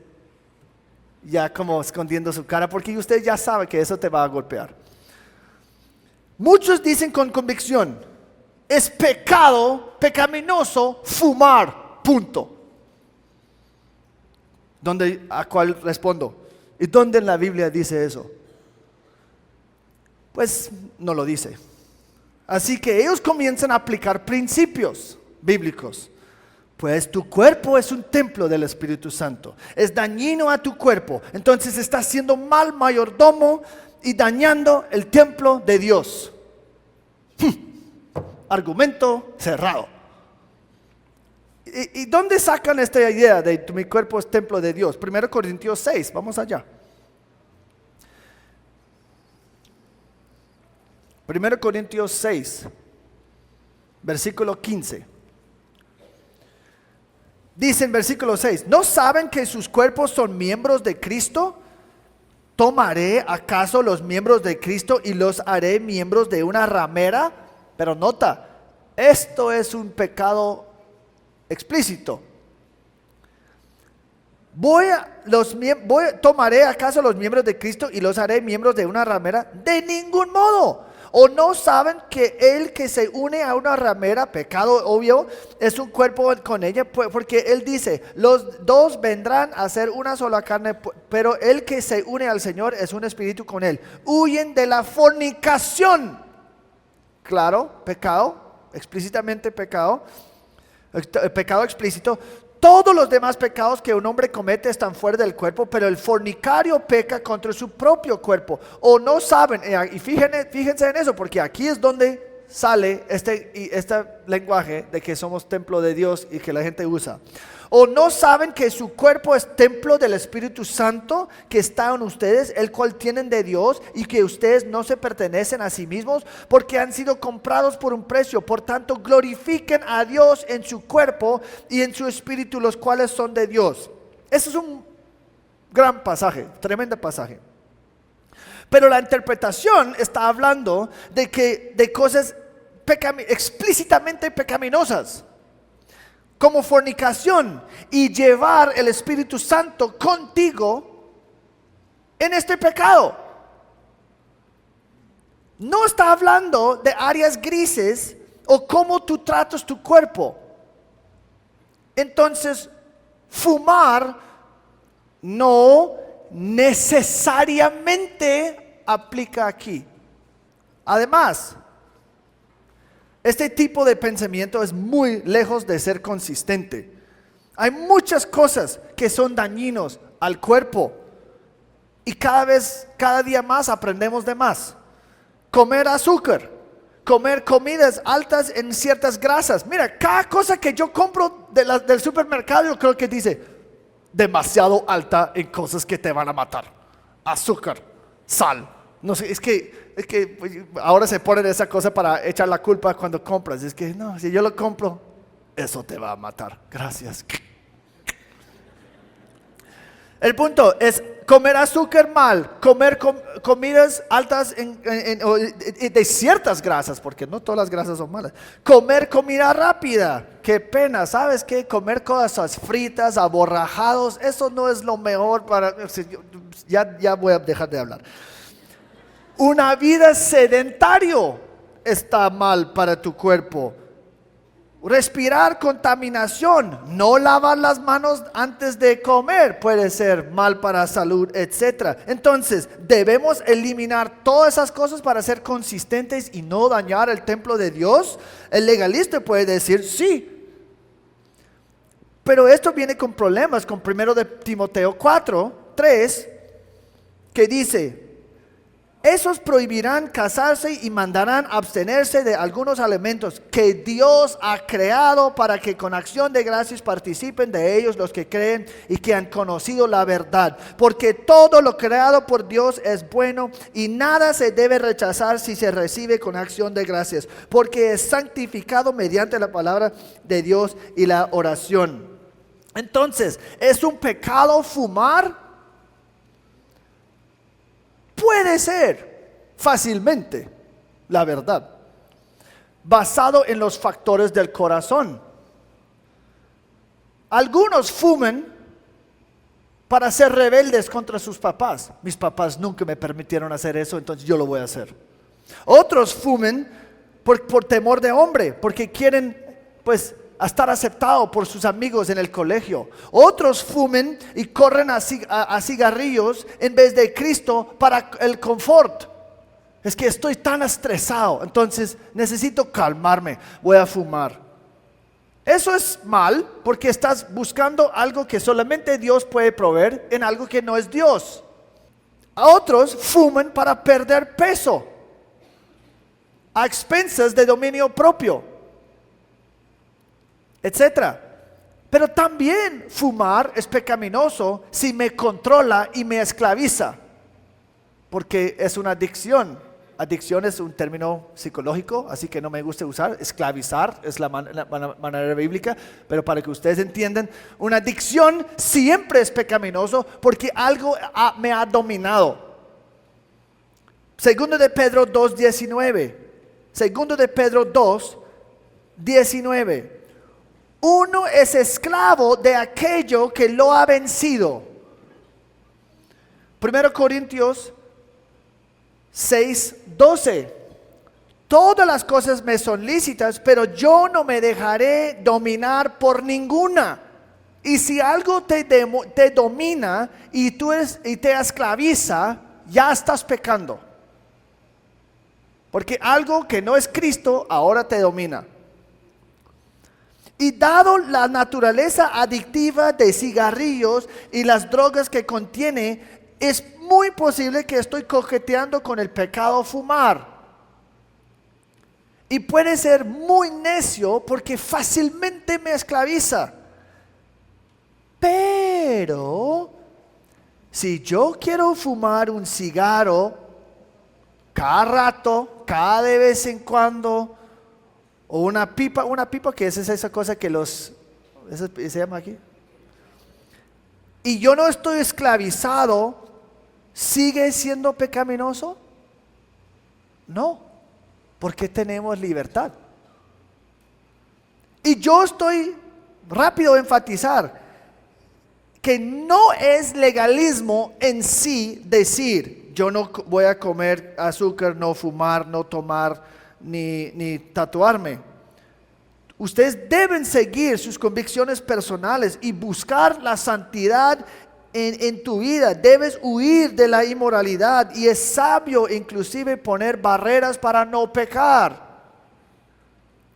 ya como escondiendo su cara, porque usted ya sabe que eso te va a golpear. Muchos dicen con convicción, es pecado, pecaminoso fumar, punto. ¿A cuál respondo? ¿Y dónde en la Biblia dice eso? Pues no lo dice. Así que ellos comienzan a aplicar principios bíblicos. Pues tu cuerpo es un templo del Espíritu Santo. Es dañino a tu cuerpo. Entonces estás siendo mal mayordomo y dañando el templo de Dios. Argumento cerrado. ¿Y dónde sacan esta idea de mi cuerpo es templo de Dios? 1 Corintios 6, vamos allá. 1 Corintios 6, versículo 15. Dice en versículo 6, ¿no saben que sus cuerpos son miembros de Cristo? ¿Tomaré acaso los miembros de Cristo y los haré miembros de una ramera? Pero nota, esto es un pecado explícito. ¿Tomaré acaso los miembros de Cristo y los haré miembros de una ramera? De ningún modo. ¿O no saben que el que se une a una ramera, pecado obvio, es un cuerpo con ella? Porque él dice, los dos vendrán a ser una sola carne, pero el que se une al Señor es un espíritu con él. Huyen de la fornicación. Claro, pecado, explícitamente pecado explícito. Todos los demás pecados que un hombre comete están fuera del cuerpo, pero el fornicario peca contra su propio cuerpo. O no saben, y fíjense en eso, porque aquí es donde sale este lenguaje de que somos templo de Dios y que la gente usa. O no saben que su cuerpo es templo del Espíritu Santo que está en ustedes, el cual tienen de Dios, y que ustedes no se pertenecen a sí mismos, porque han sido comprados por un precio. Por tanto, glorifiquen a Dios en su cuerpo y en su espíritu, los cuales son de Dios. Ese es un gran pasaje, tremendo pasaje. Pero la interpretación está hablando de cosas explícitamente pecaminosas, como fornicación y llevar el Espíritu Santo contigo en este pecado. No está hablando de áreas grises o cómo tú tratas tu cuerpo. Entonces, fumar no necesariamente aplica aquí. Además, este tipo de pensamiento es muy lejos de ser consistente. Hay muchas cosas que son dañinos al cuerpo y cada día más aprendemos de más. Comer azúcar, comer comidas altas en ciertas grasas. Mira, cada cosa que yo compro del supermercado, yo creo que dice demasiado alta en cosas que te van a matar. Azúcar, sal. No sé, es que ahora se ponen esa cosa para echar la culpa cuando compras. Es que no, si yo lo compro, eso te va a matar. Gracias. El punto es comer azúcar mal, comer comidas altas de ciertas grasas, porque no todas las grasas son malas. Comer comida rápida, qué pena, ¿sabes qué? Comer cosas fritas, aborrajados, eso no es lo mejor para... Ya voy a dejar de hablar. Una vida sedentario está mal para tu cuerpo. Respirar contaminación, no lavar las manos antes de comer puede ser mal para la salud, etc. Entonces, debemos eliminar todas esas cosas para ser consistentes y no dañar el templo de Dios. El legalista puede decir sí. Pero esto viene con problemas, con 1 de Timoteo 4:3, que dice: esos prohibirán casarse y mandarán abstenerse de algunos alimentos que Dios ha creado, para que con acción de gracias participen de ellos los que creen y que han conocido la verdad. Porque todo lo creado por Dios es bueno, y nada se debe rechazar si se recibe con acción de gracias, porque es santificado mediante la palabra de Dios y la oración. Entonces, ¿es un pecado fumar? Puede ser fácilmente, la verdad, basado en los factores del corazón. Algunos fuman para ser rebeldes contra sus papás. Mis papás nunca me permitieron hacer eso, entonces yo lo voy a hacer. Otros fuman por temor de hombre, porque quieren pues estar aceptados por sus amigos en el colegio. Otros fuman y corren a cigarrillos en vez de Cristo para el confort. Es que estoy tan estresado, entonces necesito calmarme, voy a fumar. Eso es mal porque estás buscando algo que solamente Dios puede proveer en algo que no es Dios. A otros fuman para perder peso a expensas de dominio propio, etcétera. Pero también fumar es pecaminoso si me controla y me esclaviza, porque es una adicción. Adicción es un término psicológico, así que no me gusta usar. Esclavizar es la manera bíblica, pero para que ustedes entiendan, una adicción siempre es pecaminoso porque algo me ha dominado. Segundo de Pedro 2:19. Segundo de Pedro 2:19. Uno es esclavo de aquello que lo ha vencido. Primero Corintios 6:12. Todas las cosas me son lícitas, pero yo no me dejaré dominar por ninguna. Y si algo te domina y te esclaviza, ya estás pecando. Porque algo que no es Cristo ahora te domina. Y dado la naturaleza adictiva de cigarrillos y las drogas que contiene, es muy posible que estoy coqueteando con el pecado fumar. Y puede ser muy necio porque fácilmente me esclaviza. Pero si yo quiero fumar un cigarro cada rato, cada de vez en cuando, o una pipa que es esa cosa que se llama aquí, y yo no estoy esclavizado, ¿sigue siendo pecaminoso? No, porque tenemos libertad. Y yo estoy rápido a enfatizar que no es legalismo en sí decir, yo no voy a comer azúcar, no fumar, no tomar, ni tatuarme. Ustedes deben seguir sus convicciones personales y buscar la santidad en tu vida. Debes huir de la inmoralidad y es sabio inclusive poner barreras para no pecar,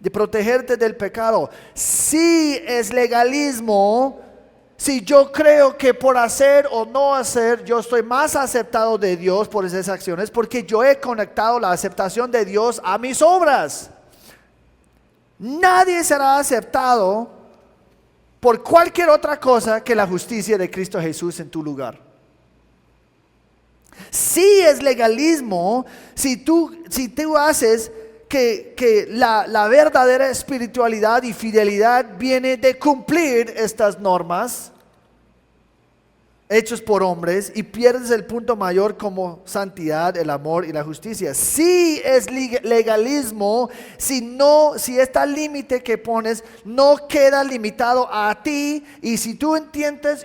de protegerte del pecado. Si es legalismo, si yo creo que por hacer o no hacer yo estoy más aceptado de Dios por esas acciones, porque yo he conectado la aceptación de Dios a mis obras. Nadie será aceptado por cualquier otra cosa que la justicia de Cristo Jesús en tu lugar. Si es legalismo, si tú haces que la verdadera espiritualidad y fidelidad viene de cumplir estas normas hechos por hombres y pierdes el punto mayor como santidad, el amor y la justicia. Si es legalismo, si este límite que pones no queda limitado a ti, y si tú intentas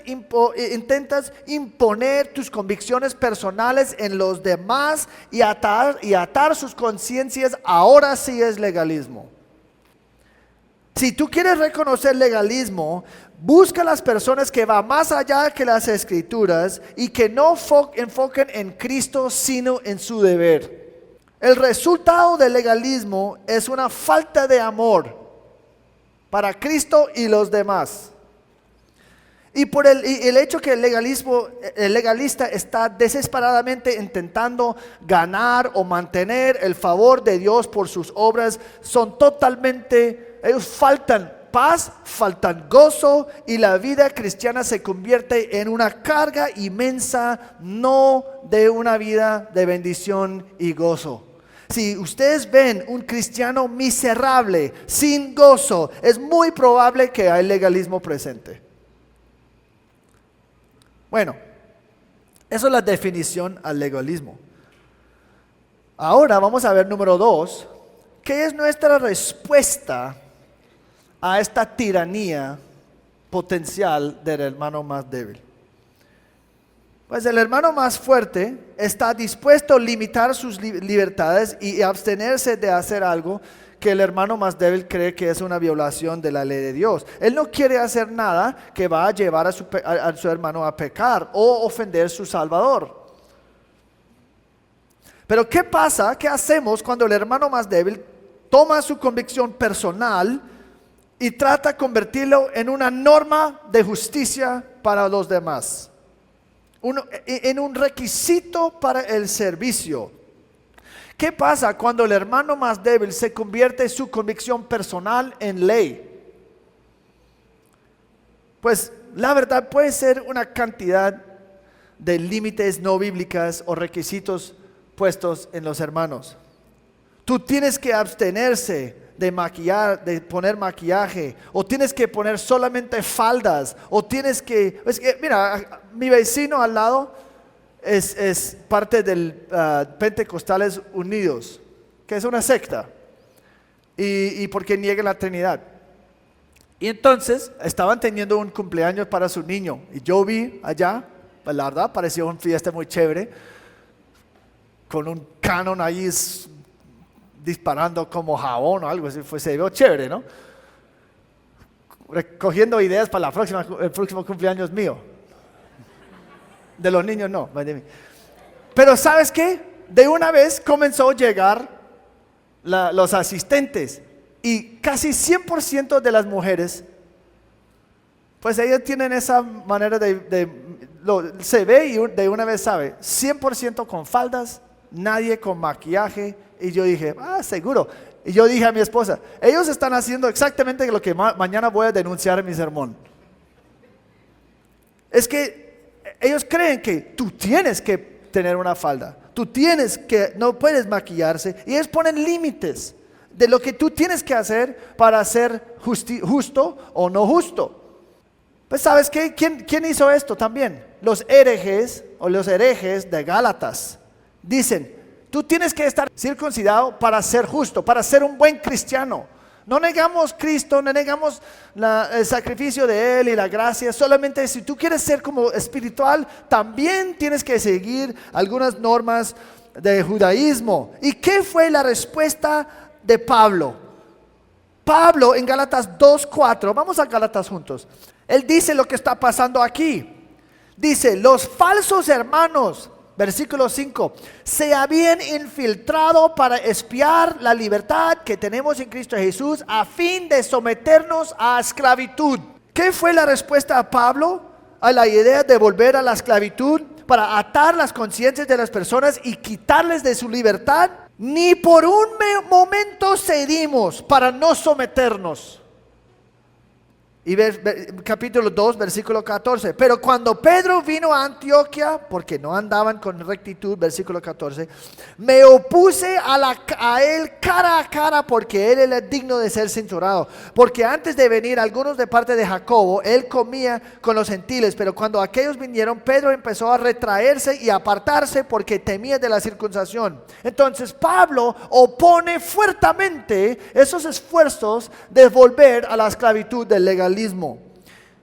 imponer tus convicciones personales en los demás y atar sus conciencias, ahora sí es legalismo. Si tú quieres reconocer legalismo, busca las personas que van más allá que las escrituras y que no enfoquen en Cristo sino en su deber. El resultado del legalismo es una falta de amor para Cristo y los demás. Y por el hecho que el legalista está desesperadamente intentando ganar o mantener el favor de Dios por sus obras, ellos faltan paz, faltan gozo, y la vida cristiana se convierte en una carga inmensa, no de una vida de bendición y gozo. Si ustedes ven un cristiano miserable, sin gozo, es muy probable que hay legalismo presente. Bueno, eso es la definición al legalismo. Ahora vamos a ver número 2, ¿qué es nuestra respuesta a esta tiranía potencial del hermano más débil? Pues el hermano más fuerte está dispuesto a limitar sus libertades y abstenerse de hacer algo que el hermano más débil cree que es una violación de la ley de Dios. Él no quiere hacer nada que va a llevar a su hermano a pecar o ofender a su Salvador. Pero ¿qué pasa? ¿Qué hacemos cuando el hermano más débil toma su convicción personal y trata de convertirlo en una norma de justicia para los demás? En un requisito para el servicio. ¿Qué pasa cuando el hermano más débil se convierte su convicción personal en ley? Pues la verdad puede ser una cantidad de límites no bíblicas o requisitos puestos en los hermanos. Tú tienes que abstenerse de poner maquillaje, o tienes que poner solamente faldas, o tienes que, mira, mi vecino al lado es parte del Pentecostales Unidos, que es una secta, y porque niegan la Trinidad. Y entonces estaban teniendo un cumpleaños para su niño, y yo vi allá, pues la verdad pareció una fiesta muy chévere, con un canon ahí disparando como jabón o algo así, se vio chévere, ¿no? Recogiendo ideas para el próximo cumpleaños mío. De los niños no. Pero ¿sabes qué? De una vez comenzó a llegar los asistentes y casi 100% de las mujeres, pues ellas tienen esa manera se ve y de una vez sabe, 100% con faldas, nadie con maquillaje. Y yo dije, seguro. Y yo dije a mi esposa, ellos están haciendo exactamente lo que mañana voy a denunciar en mi sermón. Es que ellos creen que tú tienes que tener una falda, no puedes maquillarse, y ellos ponen límites de lo que tú tienes que hacer para ser justo o no justo. Pues ¿sabes qué? ¿Quién hizo esto también? Los herejes de Gálatas dicen, tú tienes que estar circuncidado para ser justo, para ser un buen cristiano. No negamos Cristo, no negamos el sacrificio de Él y la gracia. Solamente si tú quieres ser como espiritual, también tienes que seguir algunas normas de judaísmo. ¿Y qué fue la respuesta de Pablo? Pablo en Gálatas 2:4, vamos a Gálatas juntos. Él dice lo que está pasando aquí. Dice, los falsos hermanos, versículo 5, se habían infiltrado para espiar la libertad que tenemos en Cristo Jesús a fin de someternos a esclavitud. ¿Qué fue la respuesta a Pablo a la idea de volver a la esclavitud para atar las conciencias de las personas y quitarles de su libertad? Ni por un momento cedimos para no someternos. Y capítulo 2, versículo 14. Pero cuando Pedro vino a Antioquía, porque no andaban con rectitud, versículo 14, me opuse a él cara a cara, porque él era digno de ser censurado. Porque antes de venir algunos de parte de Jacobo, él comía con los gentiles. Pero cuando aquellos vinieron, Pedro empezó a retraerse y apartarse porque temía de la circuncisión. Entonces Pablo opone fuertemente esos esfuerzos de volver a la esclavitud del legalismo.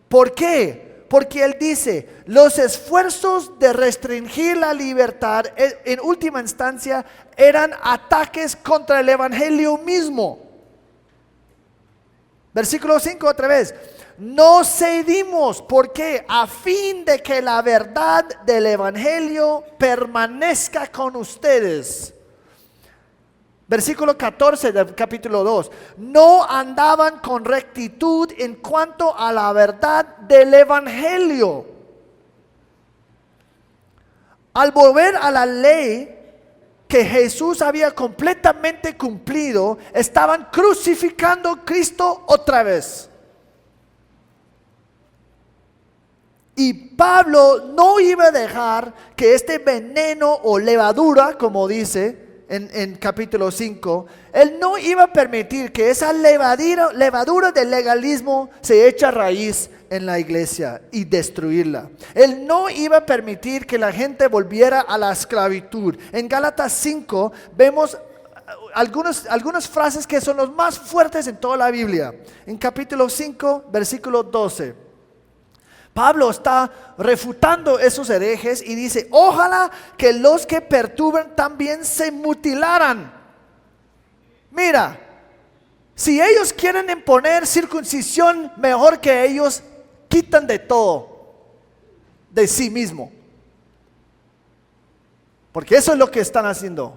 ¿Por qué? Porque él dice, los esfuerzos de restringir la libertad en última instancia eran ataques contra el evangelio mismo. Versículo 5 otra vez. No cedimos, ¿por qué? A fin de que la verdad del evangelio permanezca con ustedes. Versículo 14 del capítulo 2. No andaban con rectitud en cuanto a la verdad del evangelio. Al volver a la ley que Jesús había completamente cumplido, estaban crucificando a Cristo otra vez. Y Pablo no iba a dejar que este veneno o levadura, como dice en capítulo 5, él no iba a permitir que esa levadura del legalismo se echa raíz en la iglesia y destruirla. Él no iba a permitir que la gente volviera a la esclavitud. En Gálatas 5 vemos algunas frases que son los más fuertes en toda la Biblia. En capítulo 5, versículo 12. Pablo está refutando esos herejes y dice: ojalá que los que perturban también se mutilaran. Mira, si ellos quieren imponer circuncisión, mejor que ellos quitan de todo, de sí mismo. Porque eso es lo que están haciendo.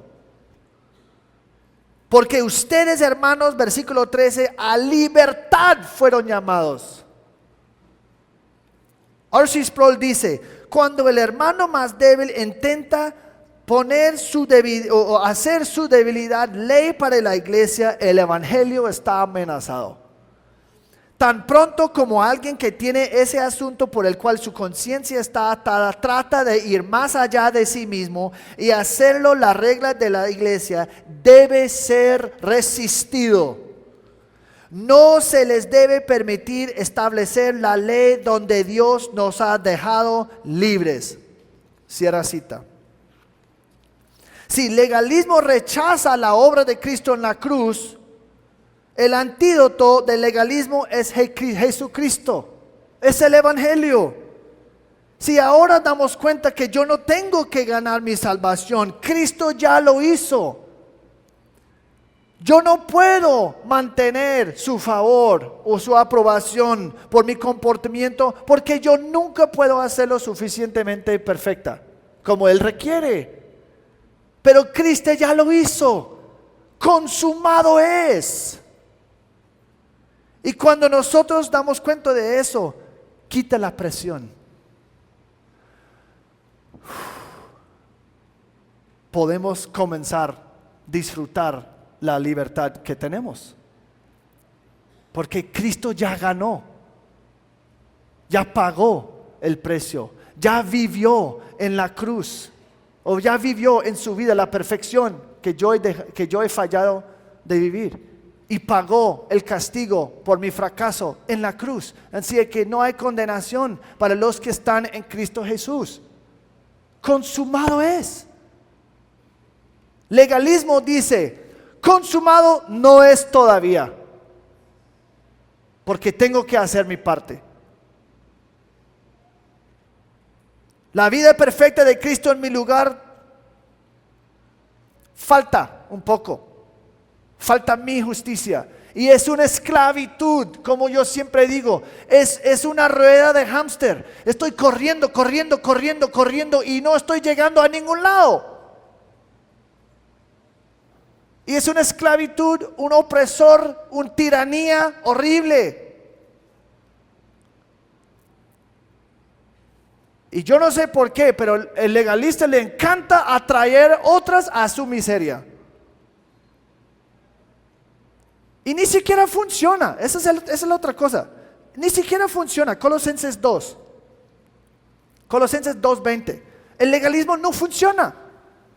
Porque ustedes, hermanos, versículo 13, a libertad fueron llamados. R.C. Sproul dice: cuando el hermano más débil intenta poner o hacer su debilidad ley para la iglesia, el evangelio está amenazado. Tan pronto como alguien que tiene ese asunto por el cual su conciencia está atada trata de ir más allá de sí mismo y hacerlo la regla de la iglesia, debe ser resistido. No se les debe permitir establecer la ley donde Dios nos ha dejado libres. Cierra cita. Si el legalismo rechaza la obra de Cristo en la cruz, el antídoto del legalismo es Jesucristo, es el evangelio. Si ahora damos cuenta que yo no tengo que ganar mi salvación, Cristo ya lo hizo. Yo no puedo mantener su favor o su aprobación por mi comportamiento, porque yo nunca puedo hacerlo suficientemente perfecta como Él requiere. Pero Cristo ya lo hizo. Consumado es. Y cuando nosotros damos cuenta de eso, quita la presión. Podemos comenzar a disfrutar la libertad que tenemos, porque Cristo ya ganó, ya pagó el precio, ya vivió en la cruz, o ya vivió en su vida la perfección que yo he fallado de vivir, y pagó el castigo por mi fracaso en la cruz. Así que no hay condenación para los que están en Cristo Jesús. Consumado es. Legalismo dice: consumado no es todavía, porque tengo que hacer mi parte. La vida perfecta de Cristo en mi lugar falta un poco, falta mi justicia, y es una esclavitud, como yo siempre digo, es una rueda de hámster. Estoy corriendo y no estoy llegando a ningún lado. Y es una esclavitud, un opresor, una tiranía horrible. Y yo no sé por qué, pero el legalista le encanta atraer otras a su miseria. Y ni siquiera funciona. Esa es la otra cosa. Ni siquiera funciona. Colosenses 2:20. El legalismo no funciona.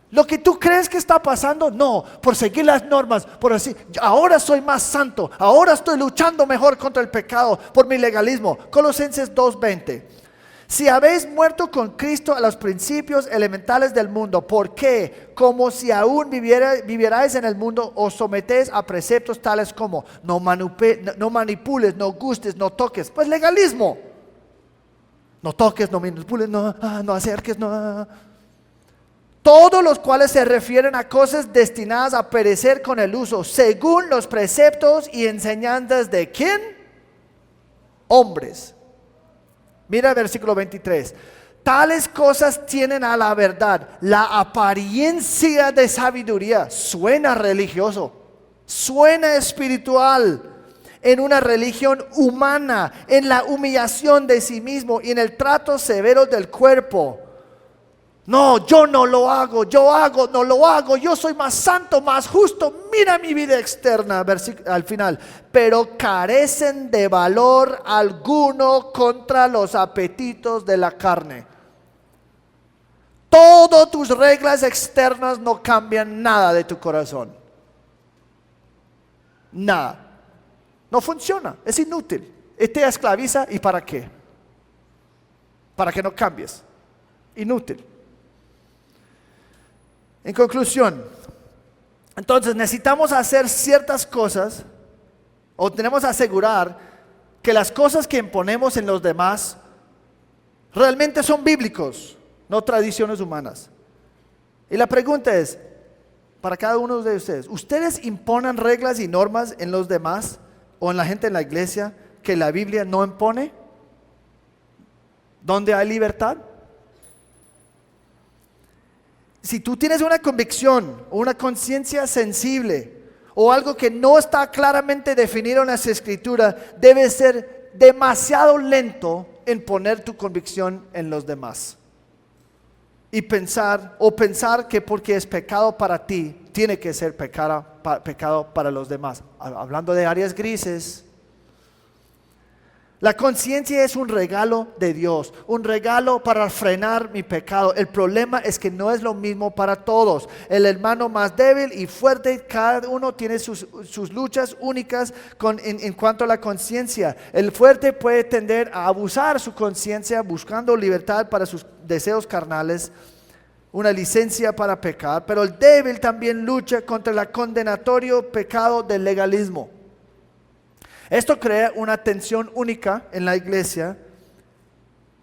Lo que tú crees que está pasando, no, por seguir las normas, por así, ahora soy más santo, ahora estoy luchando mejor contra el pecado por mi legalismo. Colosenses 2:20. Si habéis muerto con Cristo a los principios elementales del mundo, ¿por qué? Como si aún vivierais en el mundo, os sometéis a preceptos tales como no manipules, no gustes, no toques. Pues legalismo. No toques, no manipules, no acerques, no. Todos los cuales se refieren a cosas destinadas a perecer con el uso, según los preceptos y enseñanzas de ¿quién? Hombres. Mira el versículo 23. Tales cosas tienen a la verdad la apariencia de sabiduría. Suena religioso, suena espiritual, en una religión humana, en la humillación de sí mismo y en el trato severo del cuerpo. No, yo no lo hago, no lo hago, yo soy más santo, más justo, mira mi vida externa, al final. Pero carecen de valor alguno contra los apetitos de la carne. Todas tus reglas externas no cambian nada de tu corazón. Nada. No funciona, es inútil. Te esclaviza, ¿y para qué? Para que no cambies. Inútil. En conclusión, entonces necesitamos hacer ciertas cosas, o tenemos que asegurar que las cosas que imponemos en los demás realmente son bíblicos, no tradiciones humanas. Y la pregunta es, para cada uno de ustedes, ¿ustedes imponen reglas y normas en los demás o en la gente en la iglesia que la Biblia no impone? ¿Dónde hay libertad? Si tú tienes una convicción o una conciencia sensible o algo que no está claramente definido en las escrituras, debes ser demasiado lento en poner tu convicción en los demás. Y pensar que porque es pecado para ti, tiene que ser pecado para los demás. Hablando de áreas grises. La conciencia es un regalo de Dios, un regalo para frenar mi pecado. El problema es que no es lo mismo para todos. El hermano más débil y fuerte, cada uno tiene sus luchas únicas en cuanto a la conciencia. El fuerte puede tender a abusar su conciencia buscando libertad para sus deseos carnales, una licencia para pecar, pero el débil también lucha contra el condenatorio pecado del legalismo. Esto crea una tensión única en la iglesia,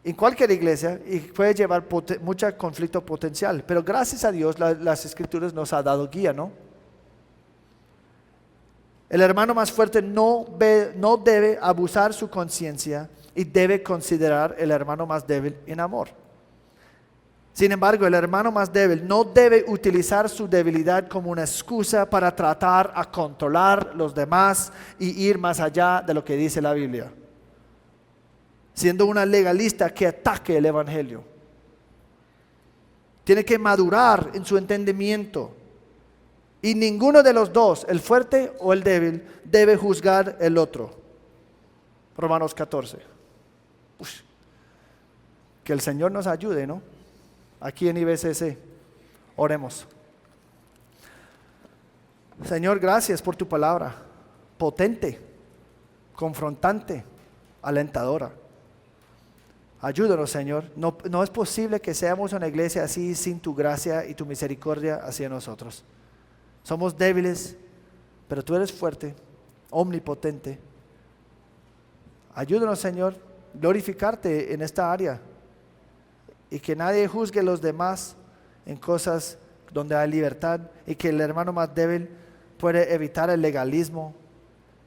en cualquier iglesia, y puede llevar mucho conflicto potencial. Pero gracias a Dios las escrituras nos han dado guía, ¿no? El hermano más fuerte no debe abusar su conciencia y debe considerar el hermano más débil en amor. Sin embargo, el hermano más débil no debe utilizar su debilidad como una excusa para tratar a controlar los demás y ir más allá de lo que dice la Biblia, siendo una legalista que ataque el evangelio. Tiene que madurar en su entendimiento y ninguno de los dos, el fuerte o el débil, debe juzgar el otro. Romanos 14. Que el Señor nos ayude, ¿no? Aquí en IBCC, oremos. Señor, gracias por tu palabra, potente, confrontante, alentadora. Ayúdanos, Señor. No es posible que seamos una iglesia así sin tu gracia y tu misericordia hacia nosotros. Somos débiles, pero tú eres fuerte, omnipotente. Ayúdanos, Señor, glorificarte en esta área. Y que nadie juzgue a los demás en cosas donde hay libertad. Y que el hermano más débil puede evitar el legalismo.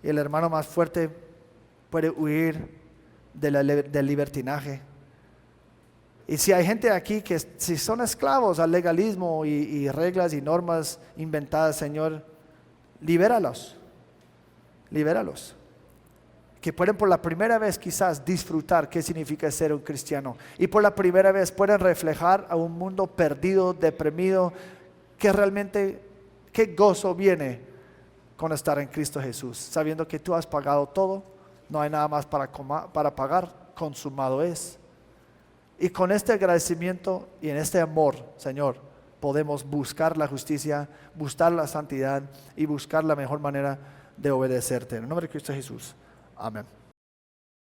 Y el hermano más fuerte puede huir del libertinaje. Y si hay gente aquí que si son esclavos al legalismo y reglas y normas inventadas, Señor, libéralos. Libéralos. Que pueden por la primera vez quizás disfrutar qué significa ser un cristiano. Y por la primera vez pueden reflejar a un mundo perdido, deprimido, que realmente, qué gozo viene con estar en Cristo Jesús. Sabiendo que tú has pagado todo, no hay nada más para pagar, consumado es. Y con este agradecimiento y en este amor, Señor, podemos buscar la justicia, buscar la santidad y buscar la mejor manera de obedecerte. En el nombre de Cristo Jesús. Amén.